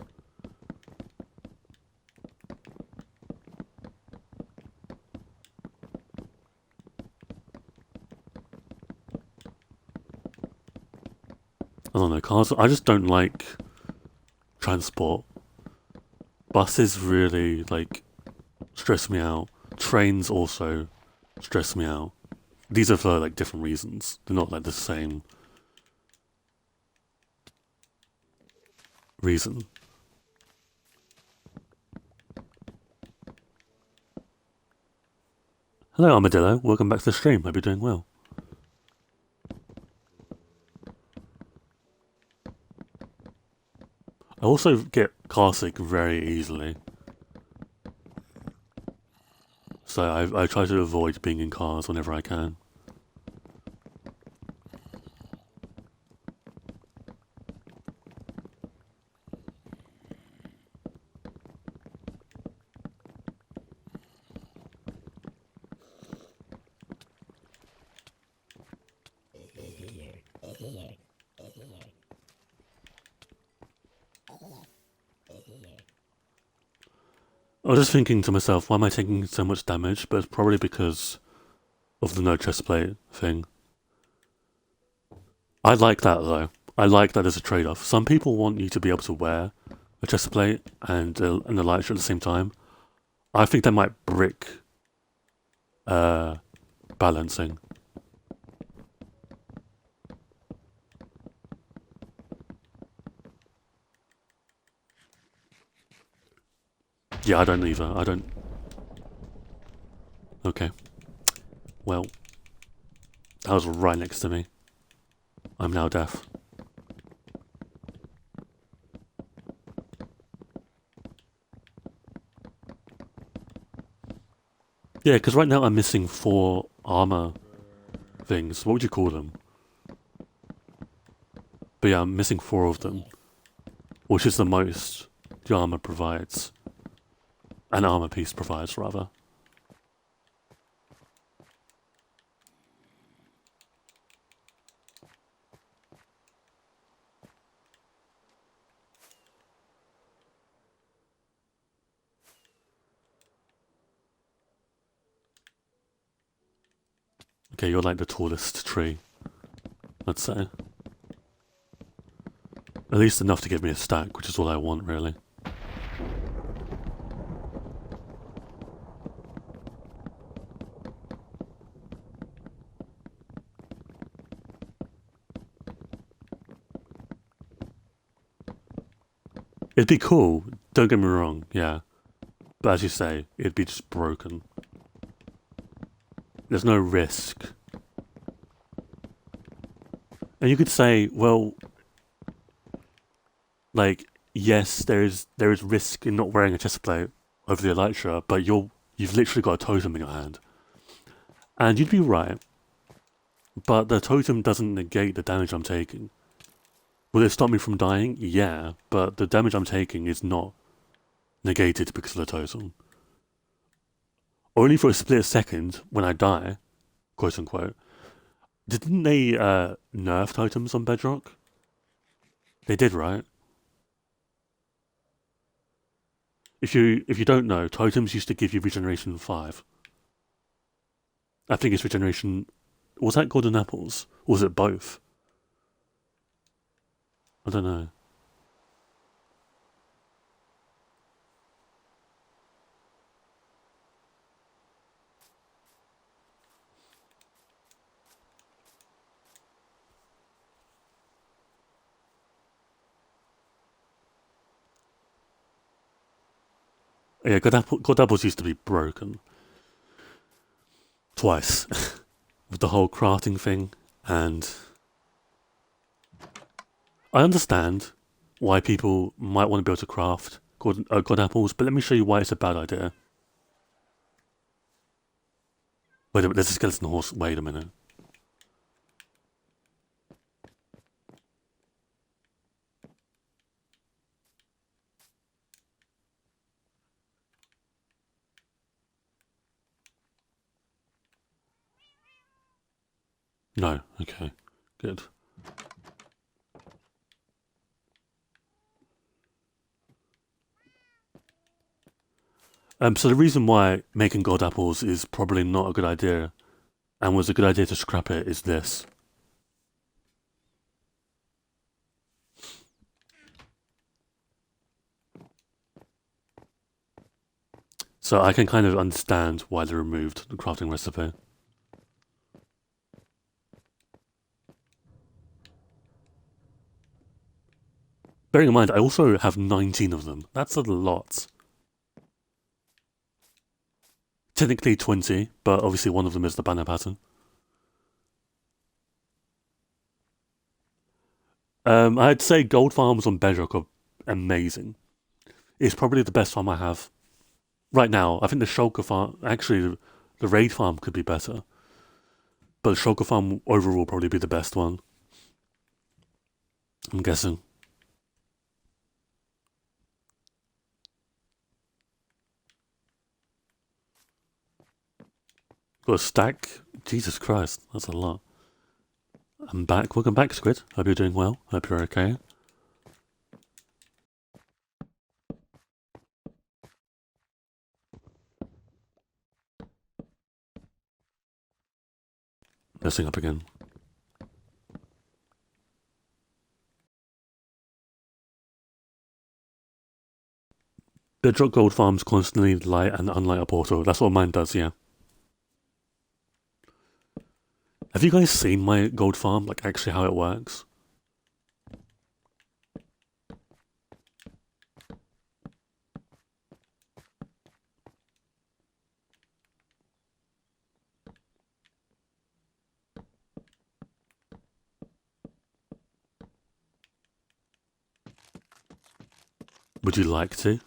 I don't know, cars. I just don't like transport. Buses really like stress me out. Trains also stress me out. These are for like different reasons. They're not like the same reason. Hello, Armadillo. Welcome back to the stream. Hope you're doing well. I also get car sick very easily. So I try to avoid being in cars whenever I can. I was just thinking to myself, why am I taking so much damage? But it's probably because of the no chest plate thing. I like that though. I like that as a trade-off. Some people want you to be able to wear a chest plate and a light at the same time. I think that might brick balancing. Yeah, I don't either. I don't. Okay. Well, that was right next to me. I'm now deaf. Yeah, because right now I'm missing 4 armor things. What would you call them? But yeah, I'm missing 4 of them, which is the most the armor provides. An armor piece provides, rather. Okay, you're like the tallest tree, let's say. At least enough to give me a stack, which is all I want, really. It'd be cool, don't get me wrong, yeah. But as you say, it'd be just broken. There's no risk. And you could say, well, like, yes, there is risk in not wearing a chest plate over the elytra, but you've literally got a totem in your hand. And you'd be right. But the totem doesn't negate the damage I'm taking. Will it stop me from dying? Yeah, but the damage I'm taking is not negated because of the totem. Only for a split second when I die, quote unquote. Didn't they nerf totems on Bedrock? They did, right? If you don't know, totems used to give you regeneration 5. I think it's regeneration. Was that golden apples? Or was it both? I don't know. Yeah, God apples used to be broken twice with the whole crafting thing, and I understand why people might want to be able to craft God apples, but let me show you why it's a bad idea. Wait a minute, there's a skeleton horse. Wait a minute. No, okay, good. So the reason why making God apples is probably not a good idea, and was a good idea to scrap it, is this. So I can kind of understand why they removed the crafting recipe. Bearing in mind, I also have 19 of them. That's a lot. Technically 20, but obviously one of them is the banner pattern. I'd say gold farms on Bedrock are amazing. It's probably the best farm I have. Right now, I think the Shulker farm, actually, the raid farm could be better. But the Shulker farm overall will probably be the best one. I'm guessing. Got a stack? Jesus Christ, that's a lot. I'm back. Welcome back, Squid. Hope you're doing well. Hope you're okay. Messing up again. Bedrock gold farms constantly light and unlight a portal. That's what mine does, yeah. Have you guys seen my gold farm? Like, actually how it works? Would you like to?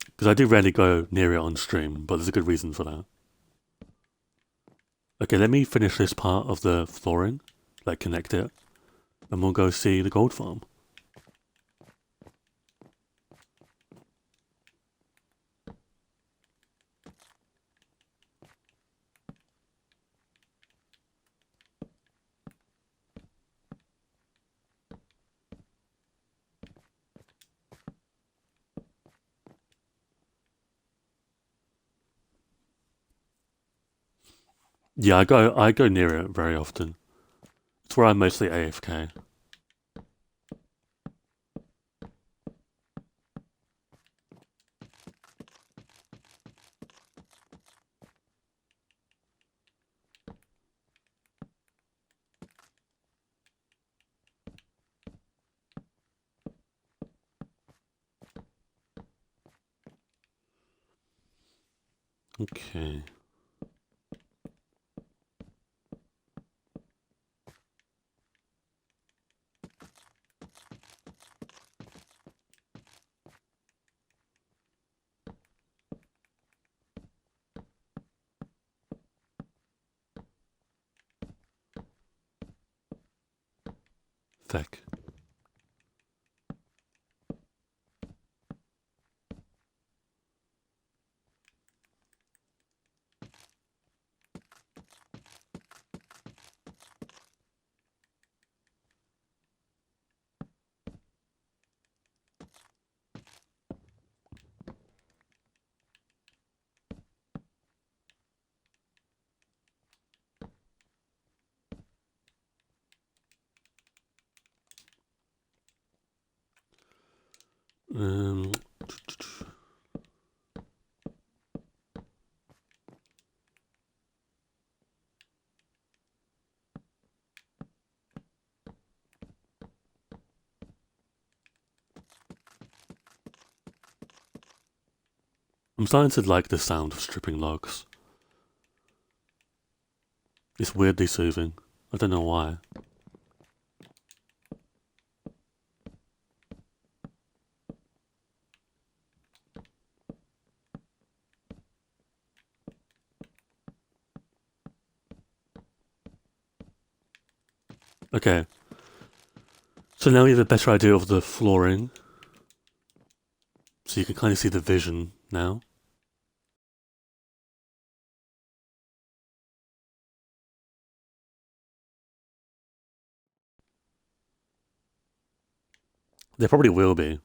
Because I do rarely go near it on stream, but there's a good reason for that. Okay, let me finish this part of the flooring, like connect it, and we'll go see the gold farm. Yeah, I go near it very often. It's where I'm mostly AFK. Okay. Feck. Um, I'm starting to like the sound of stripping logs. It's weirdly soothing. I don't know why. Okay. So now we have a better idea of the flooring. So you can kind of see the vision now. There probably will be.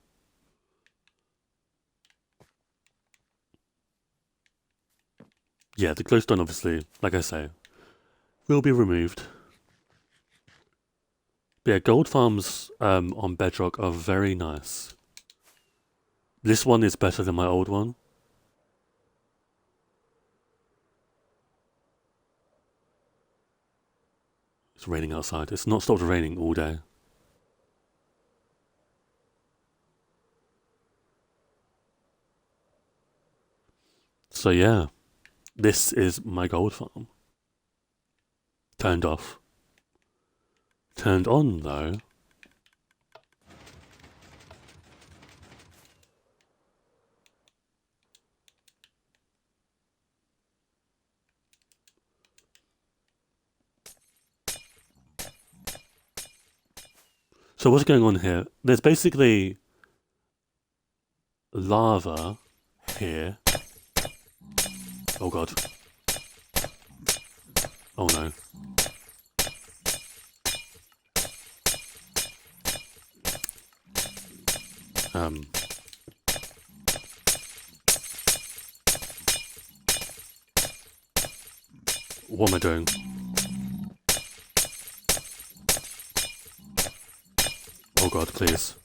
Yeah, the glowstone obviously, like I say, will be removed. But yeah, gold farms on Bedrock are very nice. This one is better than my old one. It's raining outside. It's not stopped raining all day. So yeah, this is my gold farm. Turned off. Turned on though. So what's going on here? There's basically lava here. Oh god. Oh no. What am I doing? Oh god, please.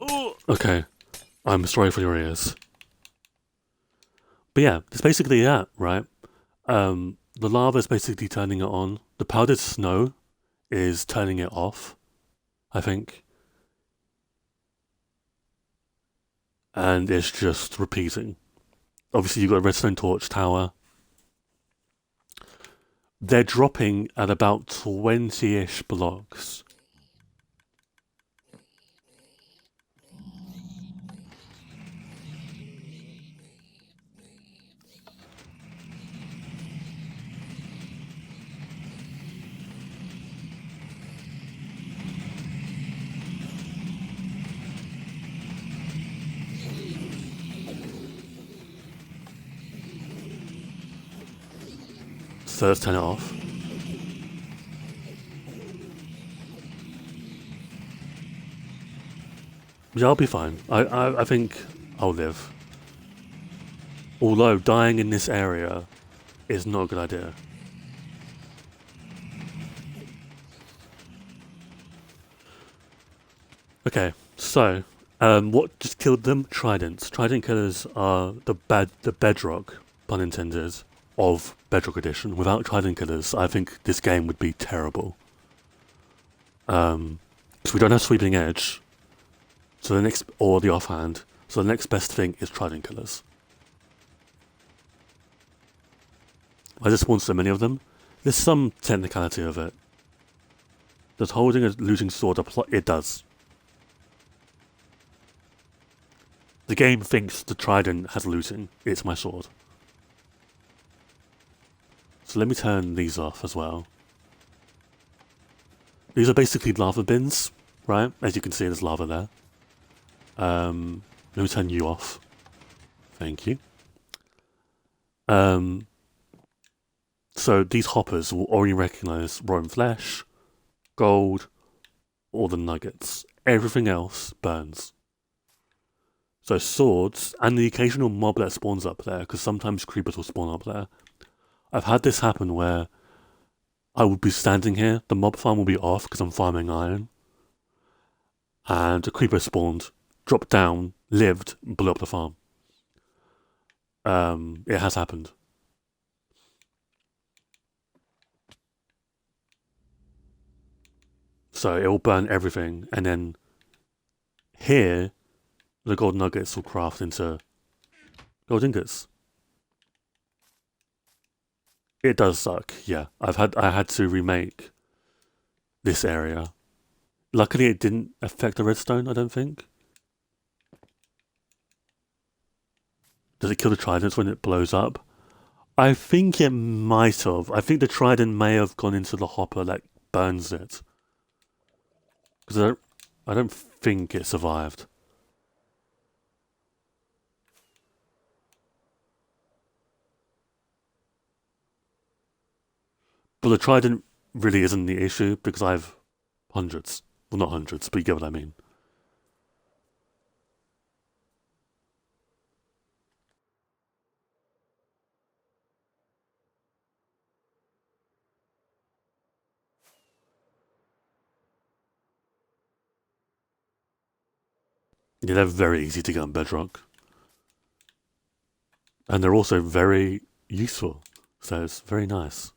Oh, okay. I'm sorry for your ears. But yeah, it's basically that, right? The lava is basically turning it on. The powdered snow is turning it off, I think. And it's just repeating. Obviously, you've got a redstone torch tower. They're dropping at about 20-ish blocks. So let's turn it off. Yeah, I'll be fine. I think I'll live. Although dying in this area is not a good idea. Okay, so what just killed them? Tridents. Trident killers are the bedrock, pun intended, of Bedrock Edition. Without Trident killers, I think this game would be terrible. Because we don't have Sweeping Edge, so the next or the offhand. So the next best thing is Trident killers. I just want so many of them. There's some technicality of it. Does holding a looting sword apply? It does. The game thinks the trident has looting. It's my sword. So let me turn these off as well. These are basically lava bins, right? As you can see, there's lava there. Let me turn you off. Thank you. So these hoppers will only recognize rotten flesh, gold, or the nuggets. Everything else burns. So swords and the occasional mob that spawns up there, because sometimes creepers will spawn up there. I've had this happen where I would be standing here, the mob farm will be off because I'm farming iron, and a creeper spawned, dropped down, lived, blew up the farm. It has happened. So it will burn everything, and then here, the gold nuggets will craft into gold ingots. It does suck, yeah. I had to remake this area. Luckily, it didn't affect the redstone. I don't think. Does it kill the tridents when it blows up? I think it might have. I think the trident may have gone into the hopper that burns it. Because I don't think it survived. But the trident really isn't the issue because I have hundreds. Well, not hundreds, but you get what I mean. Yeah, they're very easy to get on Bedrock. And they're also very useful. So it's very nice.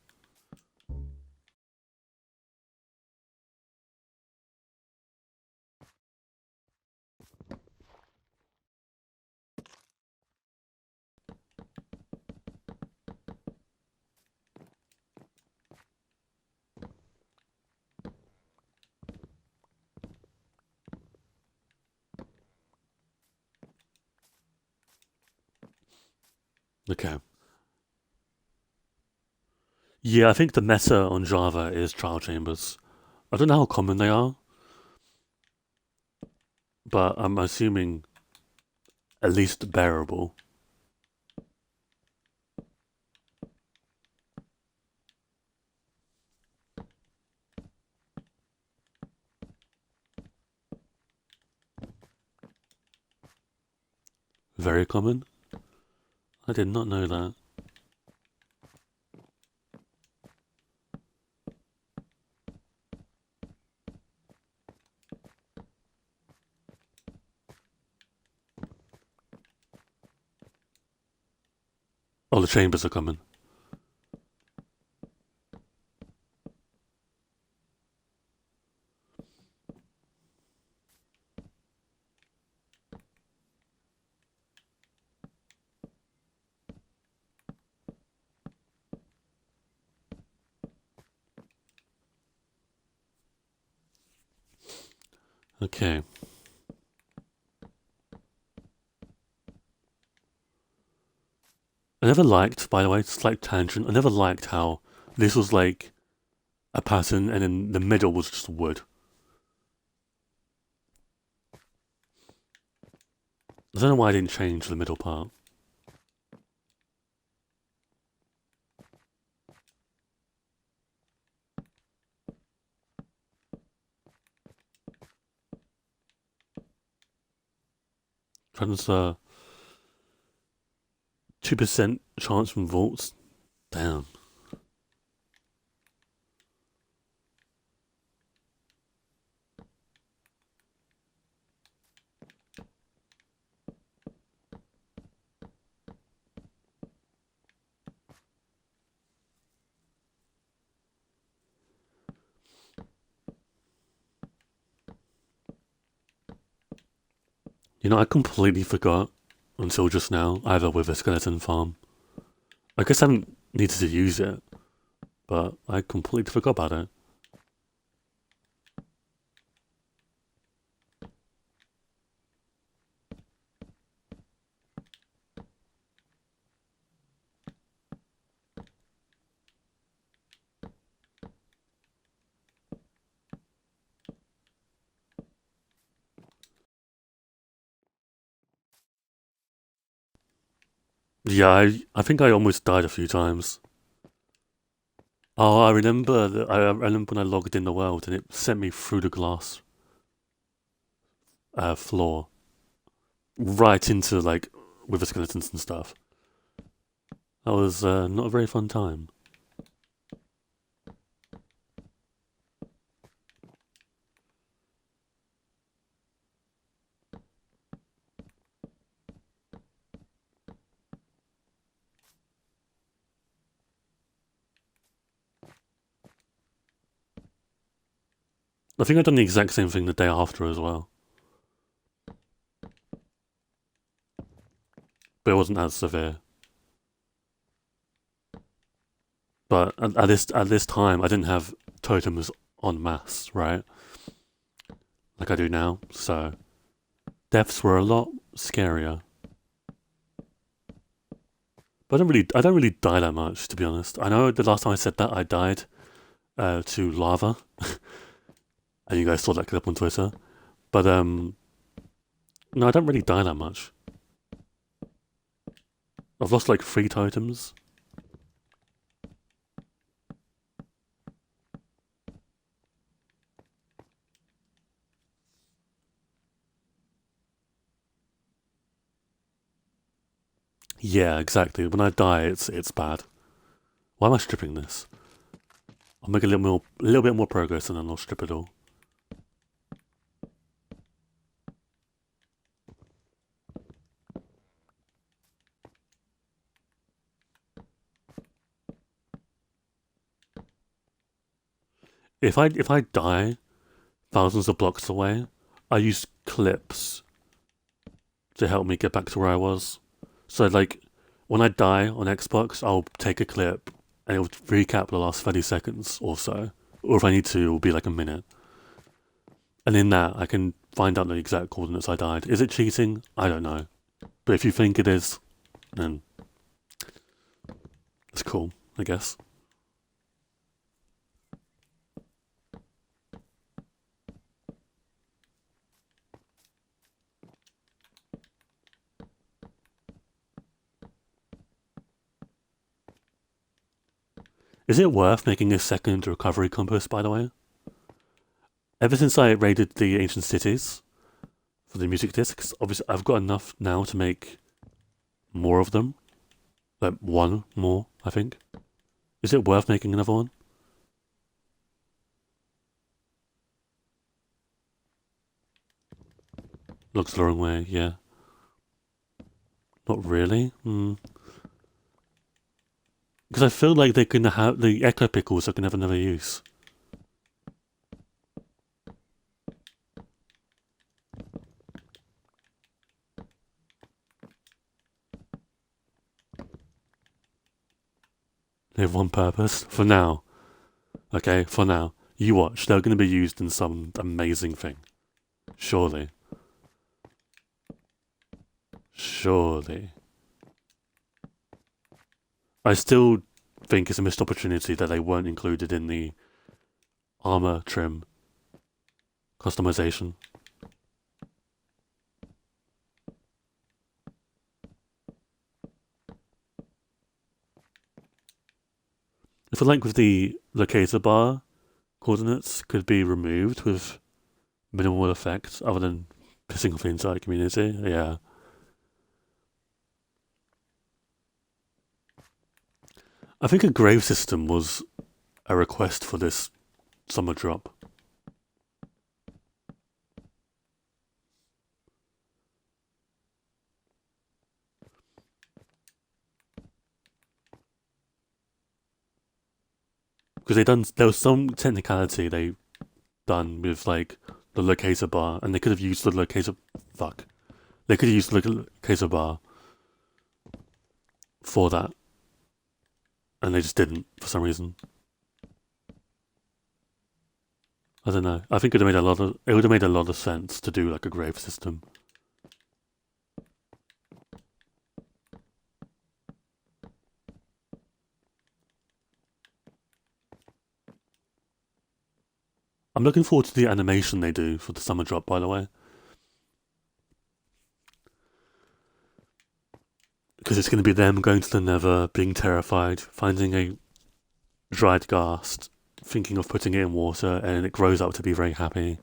Okay. Yeah, I think the meta on Java is trial chambers. I don't know how common they are, but I'm assuming at least bearable. Very common? I did not know that. Oh, the chambers are common. Okay. I never liked, by the way, slight tangent, I never liked how this was like a pattern and in the middle was just wood. I don't know why I didn't change the middle part. Transfer 2% chance from vaults. Damn. You know, I completely forgot until just now, either with a skeleton farm. I guess I haven't needed to use it, but I completely forgot about it. Yeah, I think I almost died a few times. Oh, I remember that. I remember when I logged in the world and it sent me through the glass floor, right into like with the skeletons and stuff. That was not a very fun time. I think I'd done the exact same thing the day after as well, but it wasn't as severe. But at this time, I didn't have totems en masse, right? Like I do now. So deaths were a lot scarier. But I don't really die that much, to be honest. I know the last time I said that I died to lava, and you guys saw that clip on Twitter. But no, I don't really die that much. I've lost like 3 totems. Yeah, exactly. When I die, it's bad. Why am I stripping this? I'll make a little bit more progress, and then I'll strip it all. If I die thousands of blocks away, I use clips to help me get back to where I was. So like when I die on Xbox, I'll take a clip and it'll recap the last 30 seconds or so. Or if I need to, it'll be like a minute. And in that, I can find out the exact coordinates I died. Is it cheating? I don't know. But if you think it is, then it's cool, I guess. Is it worth making a second recovery compass, by the way? Ever since I raided the ancient cities for the music discs, obviously I've got enough now to make more of them. Like 1 more, I think. Is it worth making another one? Looks the wrong way, yeah. Not really. Because I feel like they can have the echo pickles. I can have another use. They have one purpose for now. Okay, for now. You watch. They're going to be used in some amazing thing. Surely. Surely. I still think it's a missed opportunity that they weren't included in the armor trim customization. If a link with the locator bar coordinates could be removed with minimal effect other than pissing off the entire community, yeah. I think a grave system was a request for this summer drop. Because there was some technicality they done with like the locator bar, and they could have used the locator. Fuck. They could have used the locator bar for that, and they just didn't for some reason. I don't know. I think it would have made a lot of sense to do like a grave system. I'm looking forward to the animation they do for the summer drop, by the way. Because it's going to be them going to the Nether, being terrified, finding a dried ghast, thinking of putting it in water, and it grows up to be very happy.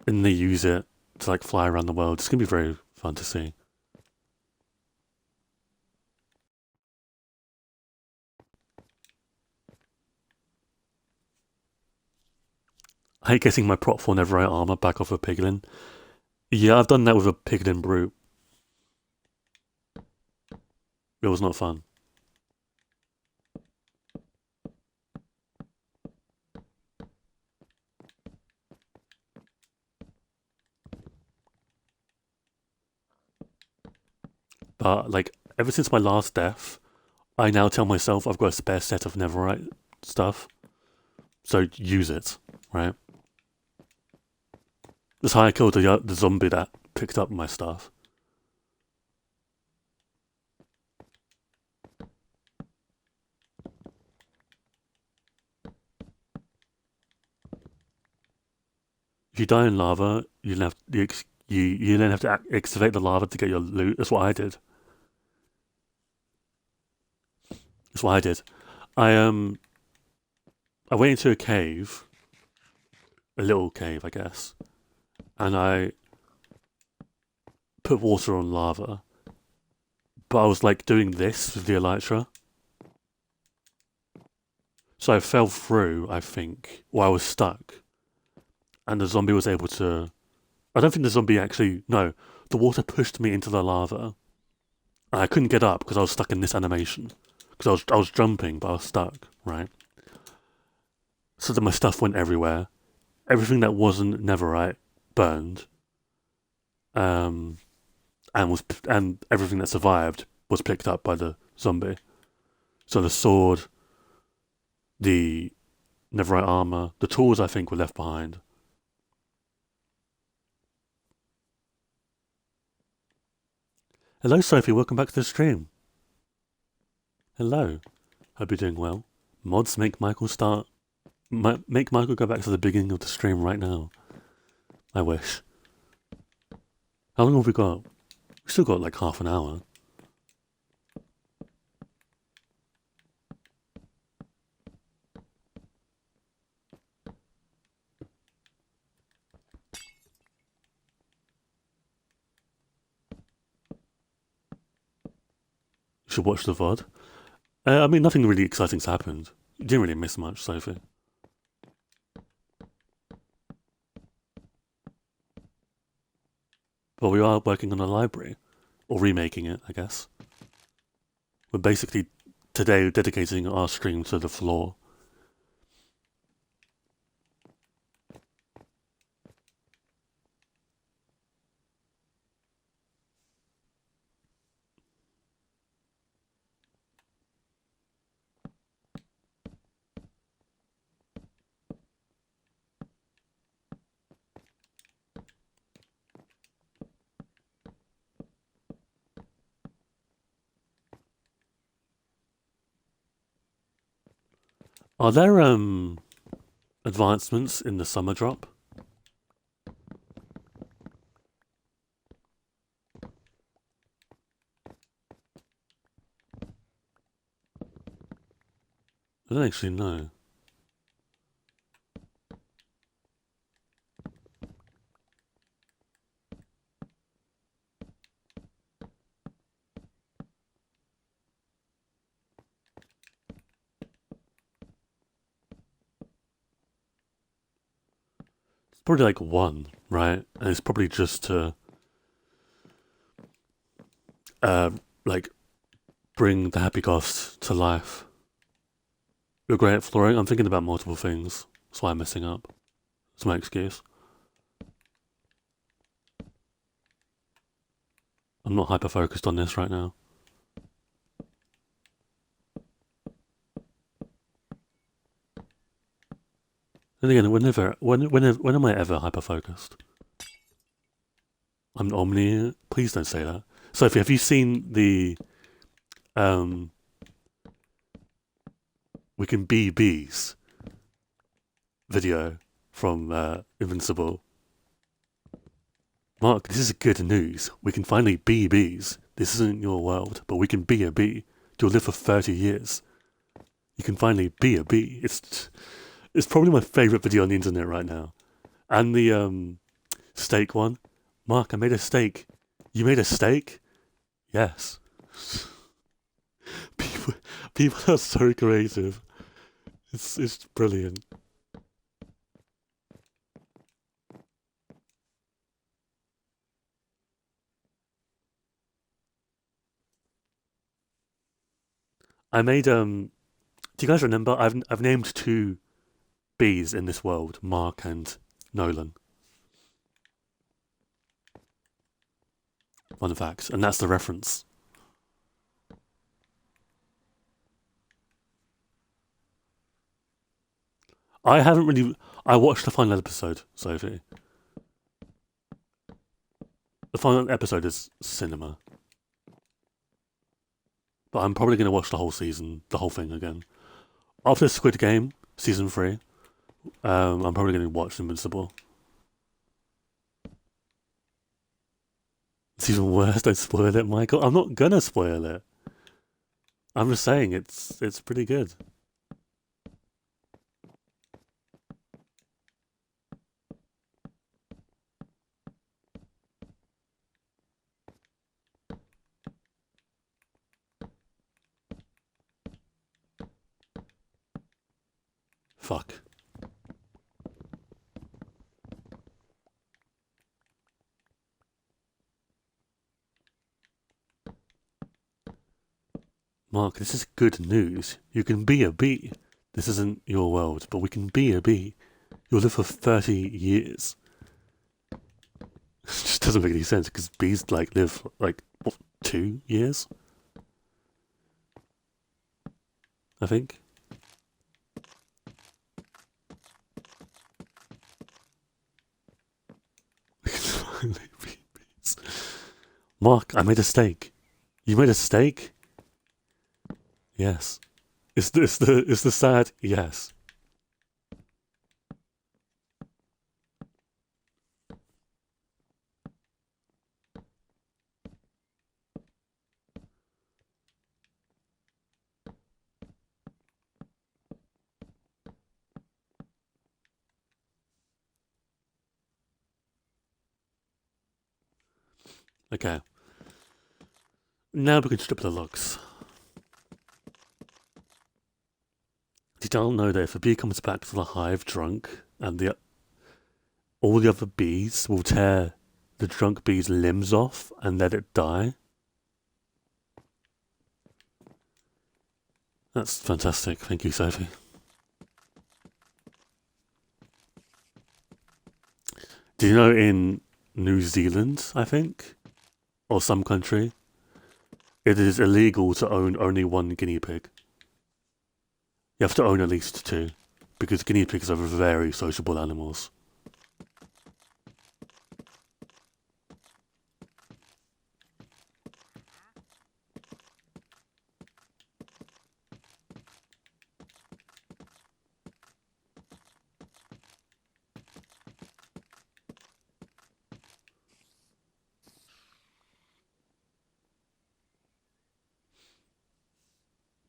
And they use it to like fly around the world. It's going to be very fun to see. I hate getting my prop 4 Netherite armor back off a Piglin. Yeah, I've done that with a Piglin Brute. It was not fun. But like ever since my last death, I now tell myself I've got a spare set of Netherite stuff. So use it, right? That's how I killed the zombie that picked up my stuff. If you die in lava, you then have to excavate the lava to get your loot. That's what I did. That's what I did. I went into a cave, a little cave, I guess, and I put water on lava. But I was like doing this with the elytra. So I fell through, I think, or I was stuck. And the zombie was able to. I don't think the zombie actually. No, the water pushed me into the lava. And I couldn't get up because I was stuck in this animation. Because I was jumping, but I was stuck, right? So that my stuff went everywhere. Everything that wasn't Netherite burned. And everything that survived was picked up by the zombie. So the sword, the Netherite armor, the tools I think were left behind. Hello, Sophie. Welcome back to the stream. Hello. Hope you're doing well. Mods make Michael make Michael go back to the beginning of the stream right now. I wish. How long have we got? We still got like half an hour. You should watch the VOD. I mean, nothing really exciting's happened. You didn't really miss much, Sophie. But we are working on a library. Or remaking it, I guess. We're basically today dedicating our stream to the floor. Are there advancements in the summer drop? I don't actually know. It's probably like one, right? And it's probably just to like bring the Happy Goths to life. You're great at flooring. I'm thinking about multiple things. That's why I'm messing up. That's my excuse. I'm not hyper focused on this right now. And again, when am I ever hyper focused? I'm omni. Please don't say that. Sophie, have you seen the We Can Be Bees video from Invincible? Mark, this is good news. We can finally be bees. This isn't your world, but we can be a bee. You'll live for 30 years. You can finally be a bee. It's probably my favourite video on the internet right now. And the steak one. Mark, I made a steak. You made a steak? Yes. People are so creative. It's brilliant. I made Do you guys remember? I've named two bees in this world, Mark and Nolan. Fun fact, and that's the reference. I haven't really. I watched the final episode, Sophie. The final episode is cinema, but I'm probably going to watch the whole season, the whole thing again. After Squid Game season 3, I'm probably going to watch Invincible. It's even worse. Don't spoil it, Michael. I'm not gonna spoil it. I'm just saying it's pretty good. Fuck. Mark, this is good news. You can be a bee. This isn't your world, but we can be a bee. You'll live for 30 years. It just doesn't make any sense because bees like live like what, 2 years? I think. Mark, I made a steak. You made a steak? Yes. Is the sad yes. Okay. Now we can strip the logs. Did y'all know that if a bee comes back to the hive drunk and all the other bees will tear the drunk bee's limbs off and let it die? That's fantastic. Thank you, Sophie. Do you know in New Zealand, I think, or some country, it is illegal to own only one guinea pig? You have to own at least two, because guinea pigs are very sociable animals.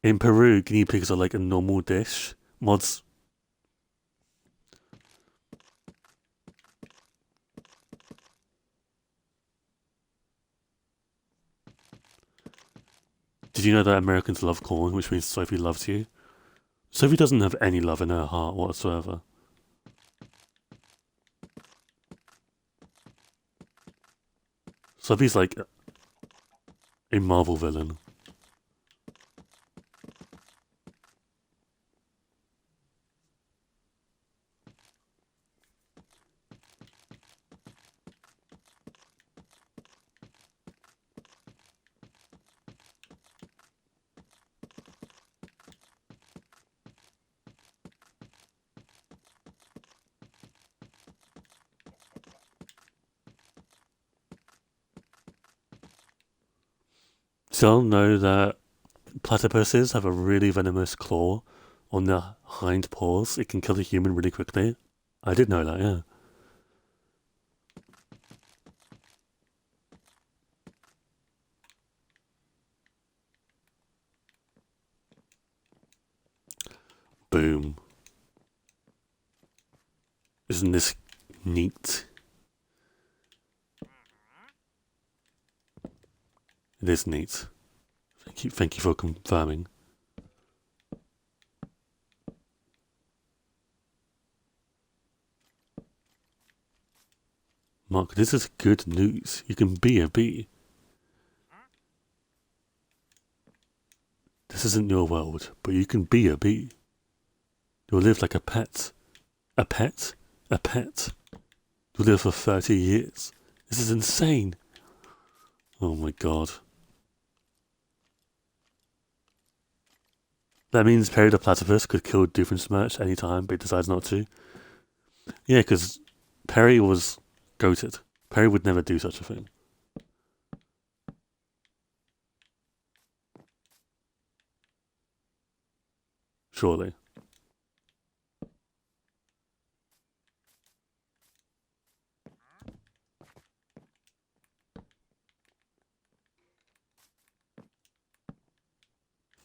In Peru, guinea pigs are like a normal dish. Mods. Did you know that Americans love corn, which means Sophie loves you? Sophie doesn't have any love in her heart whatsoever. Sophie's like a Marvel villain. So I'll know that platypuses have a really venomous claw on their hind paws. It can kill a human really quickly. I did know that, yeah. Boom. Isn't this neat? It is neat. Thank you for confirming. Mark, this is good news. You can be a bee. This isn't your world, but you can be a bee. You'll live like a pet. A pet? A pet. You'll live for 30 years. This is insane. Oh my god. That means Perry the Platypus could kill Doofenshmirtz any time, but he decides not to. Yeah, because Perry was goated. Perry would never do such a thing. Surely.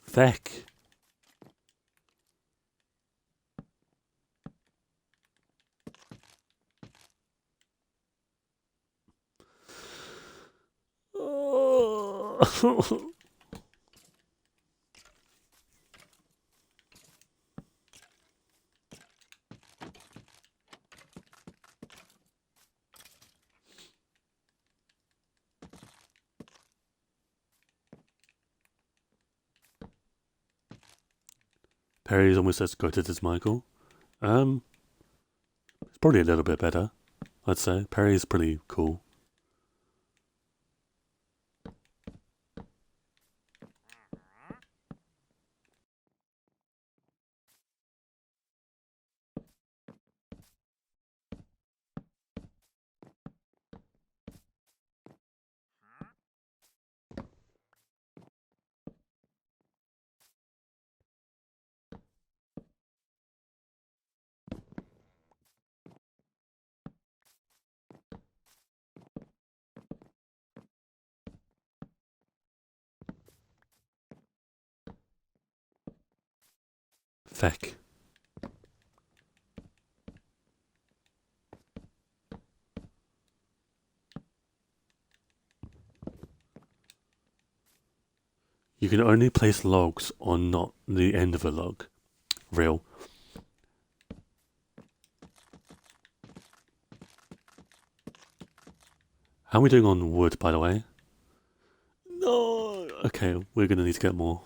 Feck. Oh. Perry's almost as goated as Michael. It's probably a little bit better, I'd say. Perry's pretty cool. Feck. You can only place logs on not the end of a log. Real. How are we doing on wood, by the way? No. Okay, we're gonna need to get more.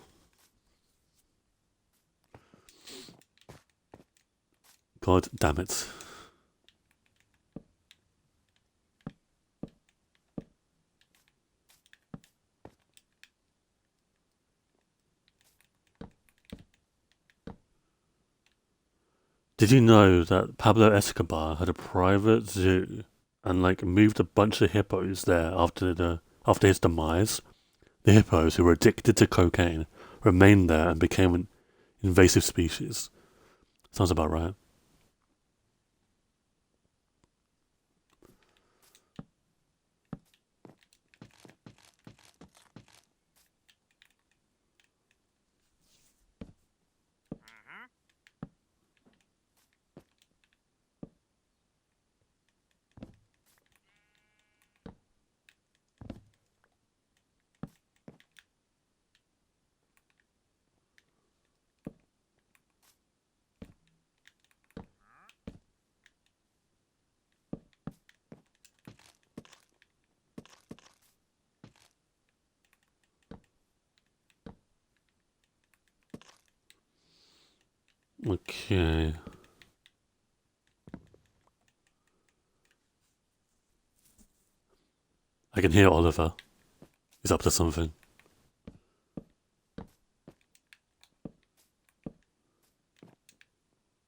God damn it. Did you know that Pablo Escobar had a private zoo and like moved a bunch of hippos there after his demise? The hippos, who were addicted to cocaine, remained there and became an invasive species. Sounds about right. Okay. I can hear Oliver. He's up to something.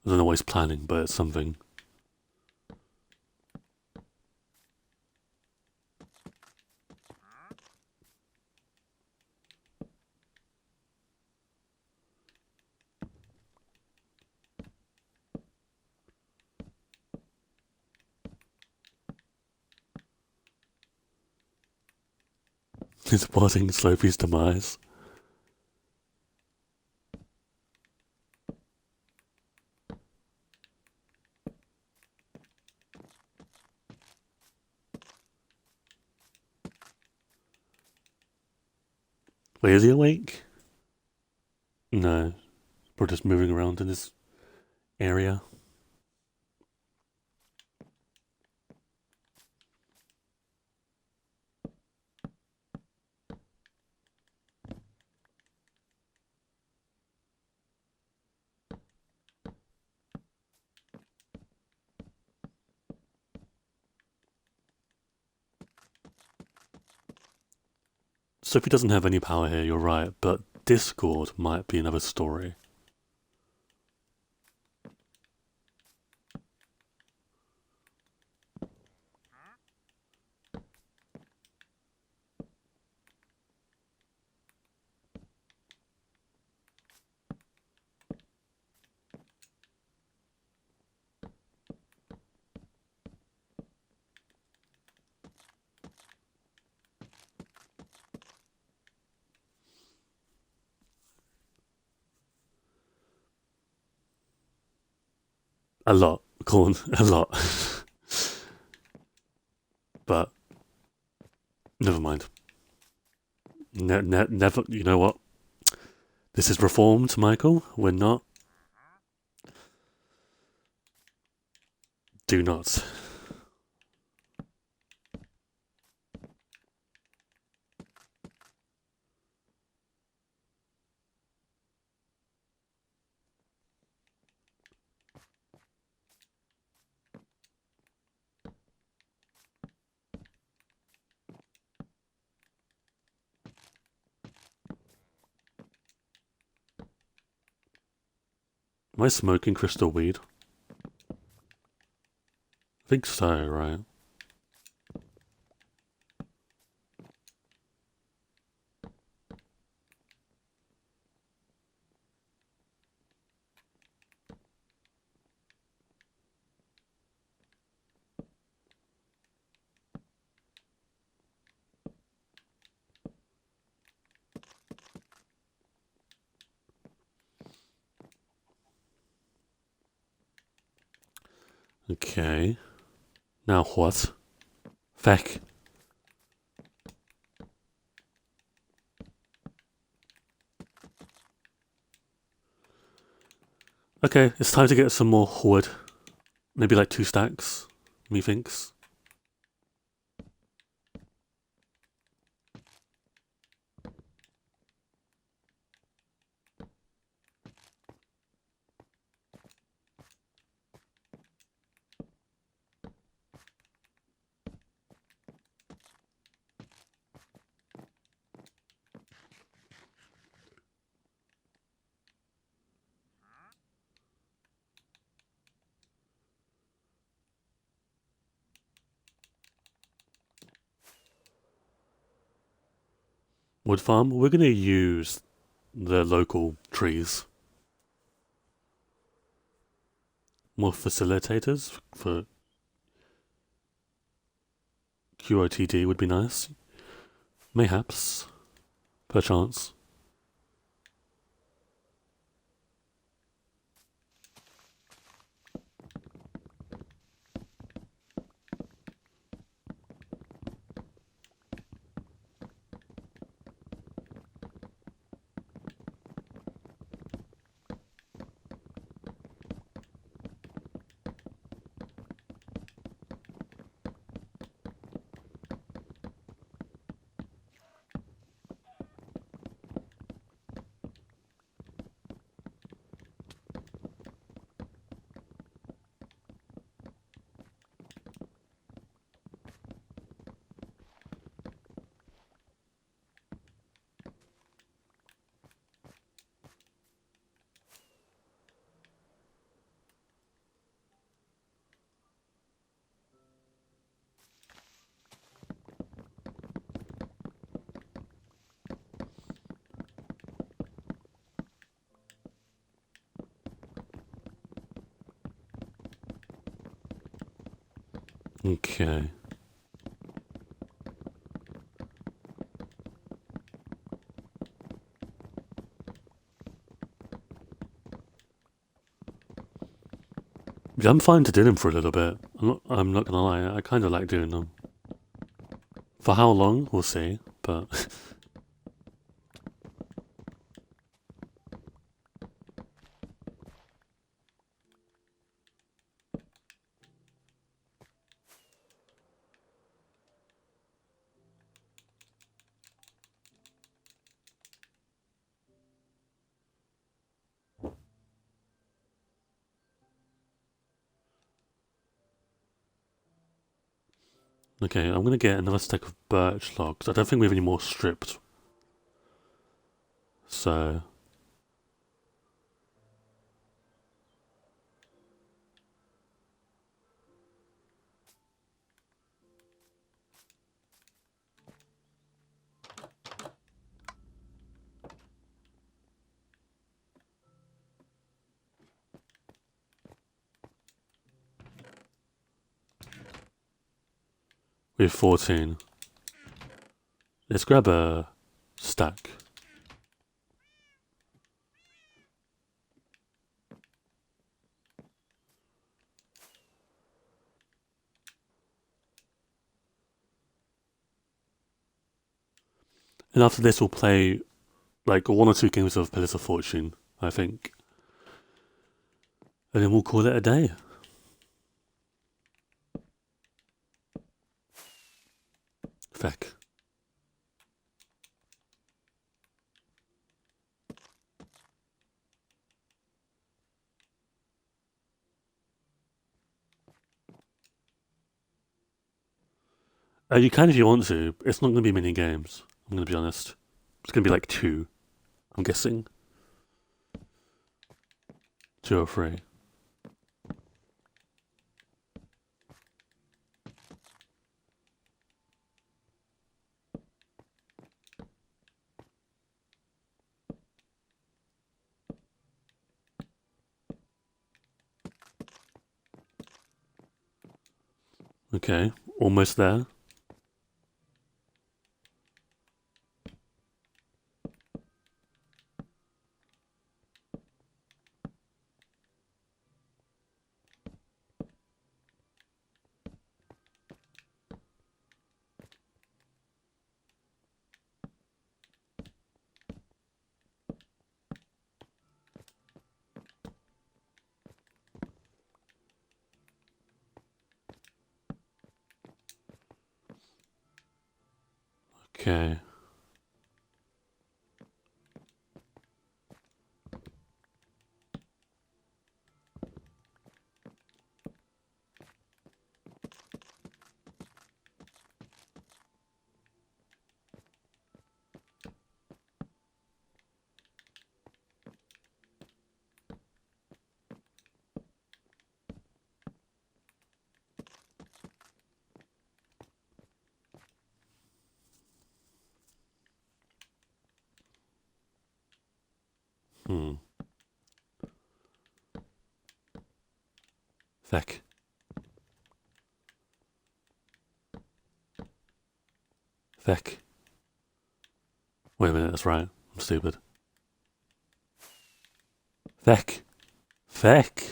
I don't know what he's planning, but it's something. He's plotting Sloppy's demise. Wait, is he awake? No. We're just moving around in this area. Sophie doesn't have any power here, you're right, but Discord might be another story. A lot, Corn, a lot. But never mind. Never. You know what? This is reformed, Michael. We're not. Do not. Am I smoking crystal weed? I think so, right? Okay. Now what? Feck. Okay, it's time to get some more wood. Maybe like 2 stacks, methinks. Wood farm, we're gonna use the local trees. More facilitators for QOTD would be nice. Mayhaps. Perchance. Okay. Yeah, I'm fine to do them for a little bit. I'm not gonna lie, I kind of like doing them. For how long, we'll see, but... Okay, I'm gonna get another stack of birch logs. I don't think we have any more stripped. So... we have 14. Let's grab a stack. And after this, we'll play like 1 or 2 games of Pillars of Fortune, I think. And then we'll call it a day. Feck. You can if you want to. It's not going to be many games. I'm going to be honest. It's going to be like 2. I'm guessing. 2 or 3. Okay, almost there. Okay. Hmm. Feck. Feck. Wait a minute, that's right. I'm stupid. Feck. Feck.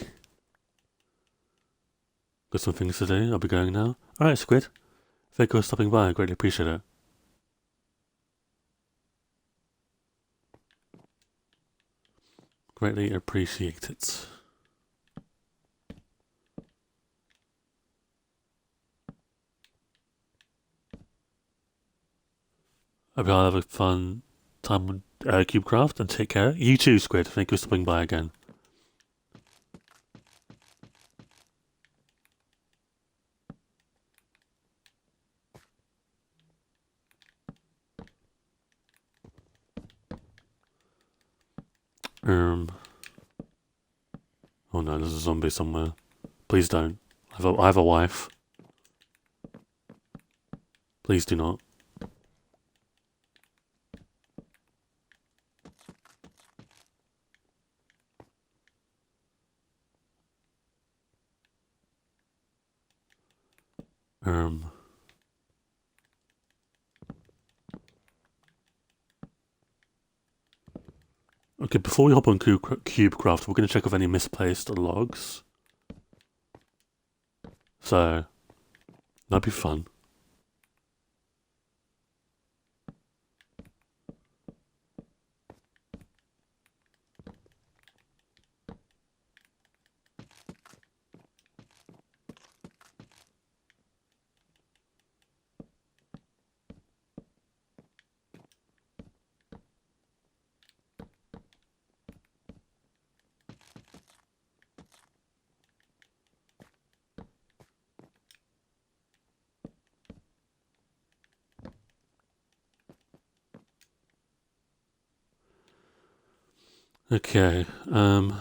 Got some things to do. I'll be going now. Alright, Squid. Thank you for stopping by. I greatly appreciate it. Greatly appreciate it. Hope you all have a fun time with CubeCraft and take care. You too, Squid. Thank you for stopping by again. Oh no, there's a zombie somewhere. Please don't. I have a wife. Please do not. Okay, before we hop on CubeCraft, we're going to check if any misplaced logs. So, that'd be fun. Okay, and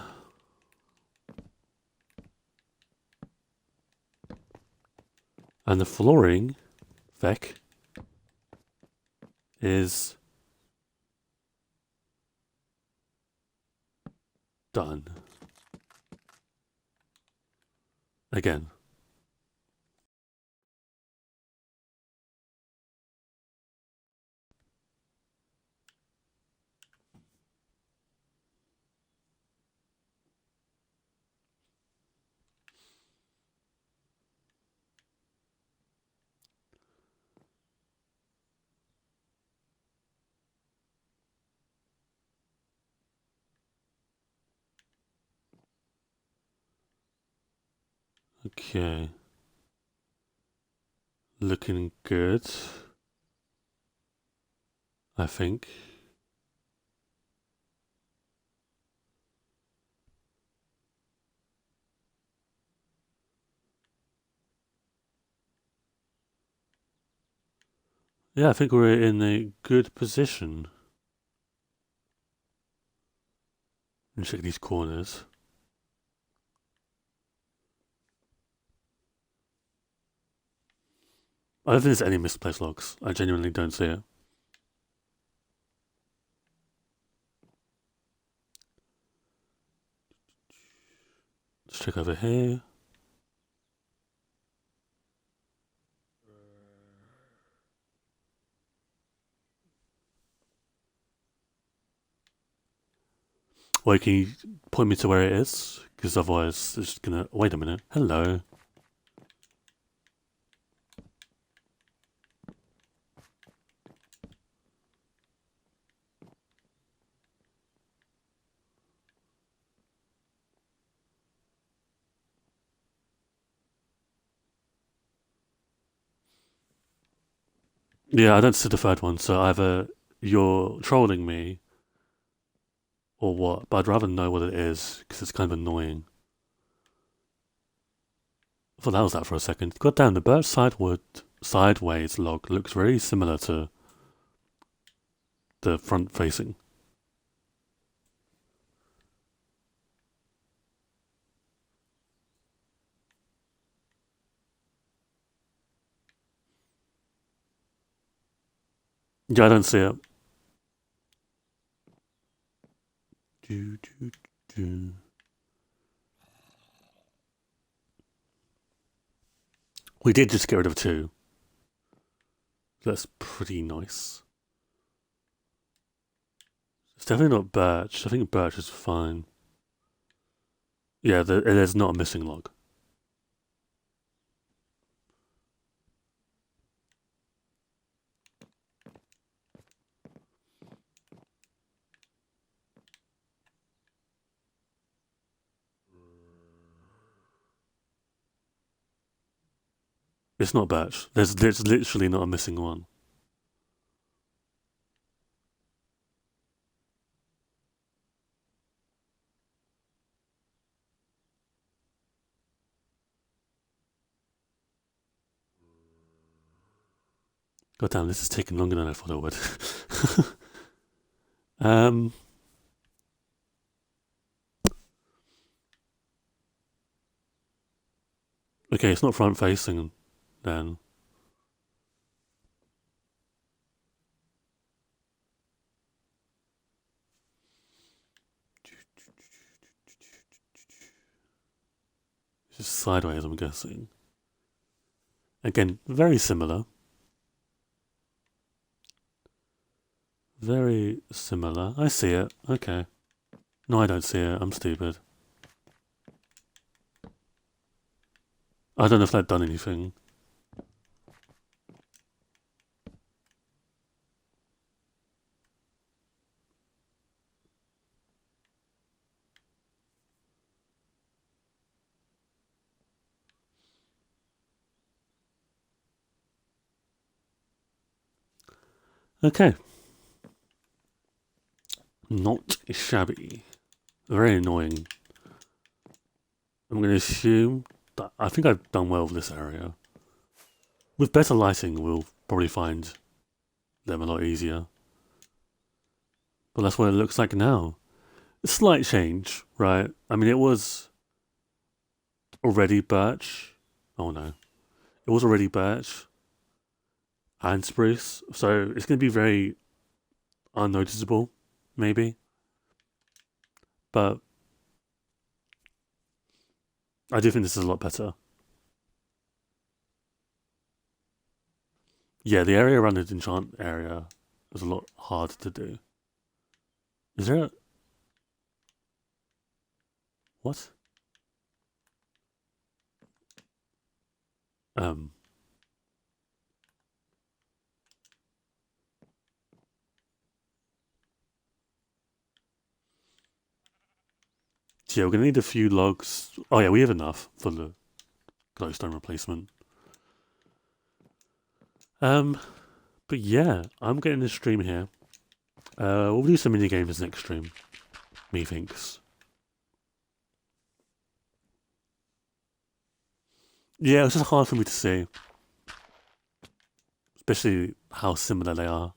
the flooring, Vec, is done. Again. Okay. Looking good, I think. Yeah, I think we're in a good position. And check these corners. I don't think there's any misplaced logs. I genuinely don't see it. Let's check over here. Wait, can you point me to where it is? Because otherwise it's just gonna... Wait a minute. Hello. Yeah, I don't see the third one, so either you're trolling me or what, but I'd rather know what it is, because it's kind of annoying. I thought that was that for a second. God damn, the birch sideways log looks very similar to the front facing. Yeah, I don't see it. Do, do, do. We did just get rid of two. That's pretty nice. It's definitely not birch. I think birch is fine. Yeah, there's not a missing log. It's not birch. There's literally not a missing one. God damn, this is taking longer than I thought it would. Okay, it's not front facing then. It's just sideways, I'm guessing. Again, very similar. Very similar. I see it. Okay. No, I don't see it. I'm stupid. I don't know if that done anything. Okay. Not shabby. Very annoying. I'm going to assume that I think I've done well with this area. With better lighting, we'll probably find them a lot easier. But that's what it looks like now. A slight change, right? I mean, it was already birch. Oh no. It was already birch and spruce. So it's going to be very unnoticeable, maybe. But I do think this is a lot better. Yeah, the area around the enchant area was a lot harder to do. Is there a... What? Um... So yeah, we're going to need a few logs. Oh yeah, we have enough for the glowstone replacement. But yeah, I'm getting this stream here. We'll do some mini games next stream. Methinks. Yeah, it's just hard for me to see, especially how similar they are.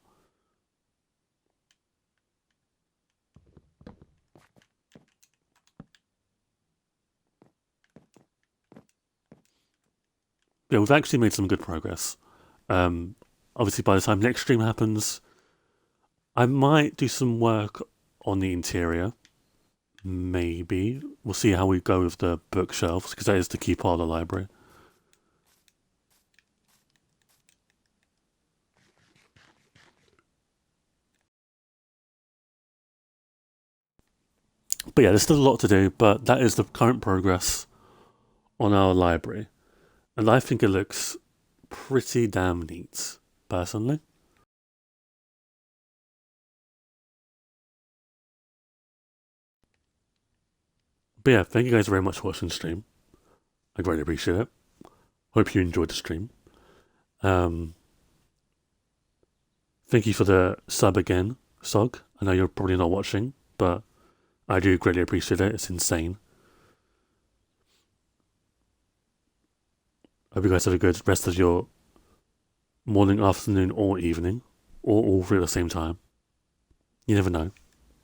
Yeah, we've actually made some good progress. Obviously, by the time next stream happens, I might do some work on the interior. Maybe. We'll see how we go with the bookshelves, because that is the key part of the library. But yeah, there's still a lot to do, but that is the current progress on our library. And I think it looks pretty damn neat, personally. But yeah, thank you guys very much for watching the stream. I greatly appreciate it. Hope you enjoyed the stream. Thank you for the sub again, Sog. I know you're probably not watching, but I do greatly appreciate it. It's insane. Hope you guys have a good rest of your morning, afternoon, or evening, or all three at the same time. You never know.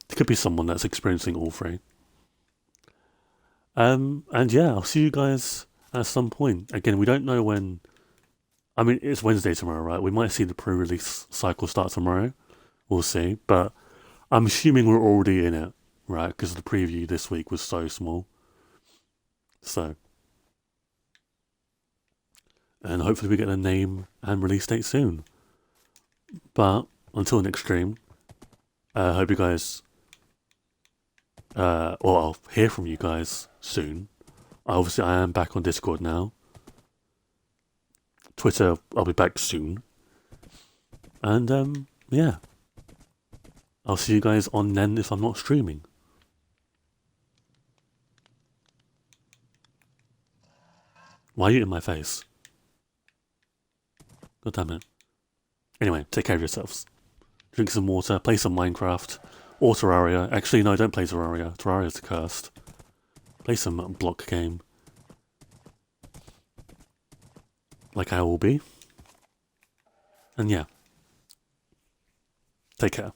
There could be someone that's experiencing all three. And yeah, I'll see you guys at some point. Again, we don't know when. I mean, it's Wednesday tomorrow, right? We might see the pre-release cycle start tomorrow. We'll see. But I'm assuming we're already in it, right? Because the preview this week was so small. So. And hopefully we get a name and release date soon. But until next stream, I hope you guys. Well, I'll hear from you guys soon. Obviously, I am back on Discord now. Twitter, I'll be back soon. And yeah. I'll see you guys on Nen if I'm not streaming. Why are you in my face? God damn it. Anyway, take care of yourselves. Drink some water, play some Minecraft, or Terraria. Actually, no, don't play Terraria. Terraria's cursed. Play some block game. Like I will be. And yeah. Take care.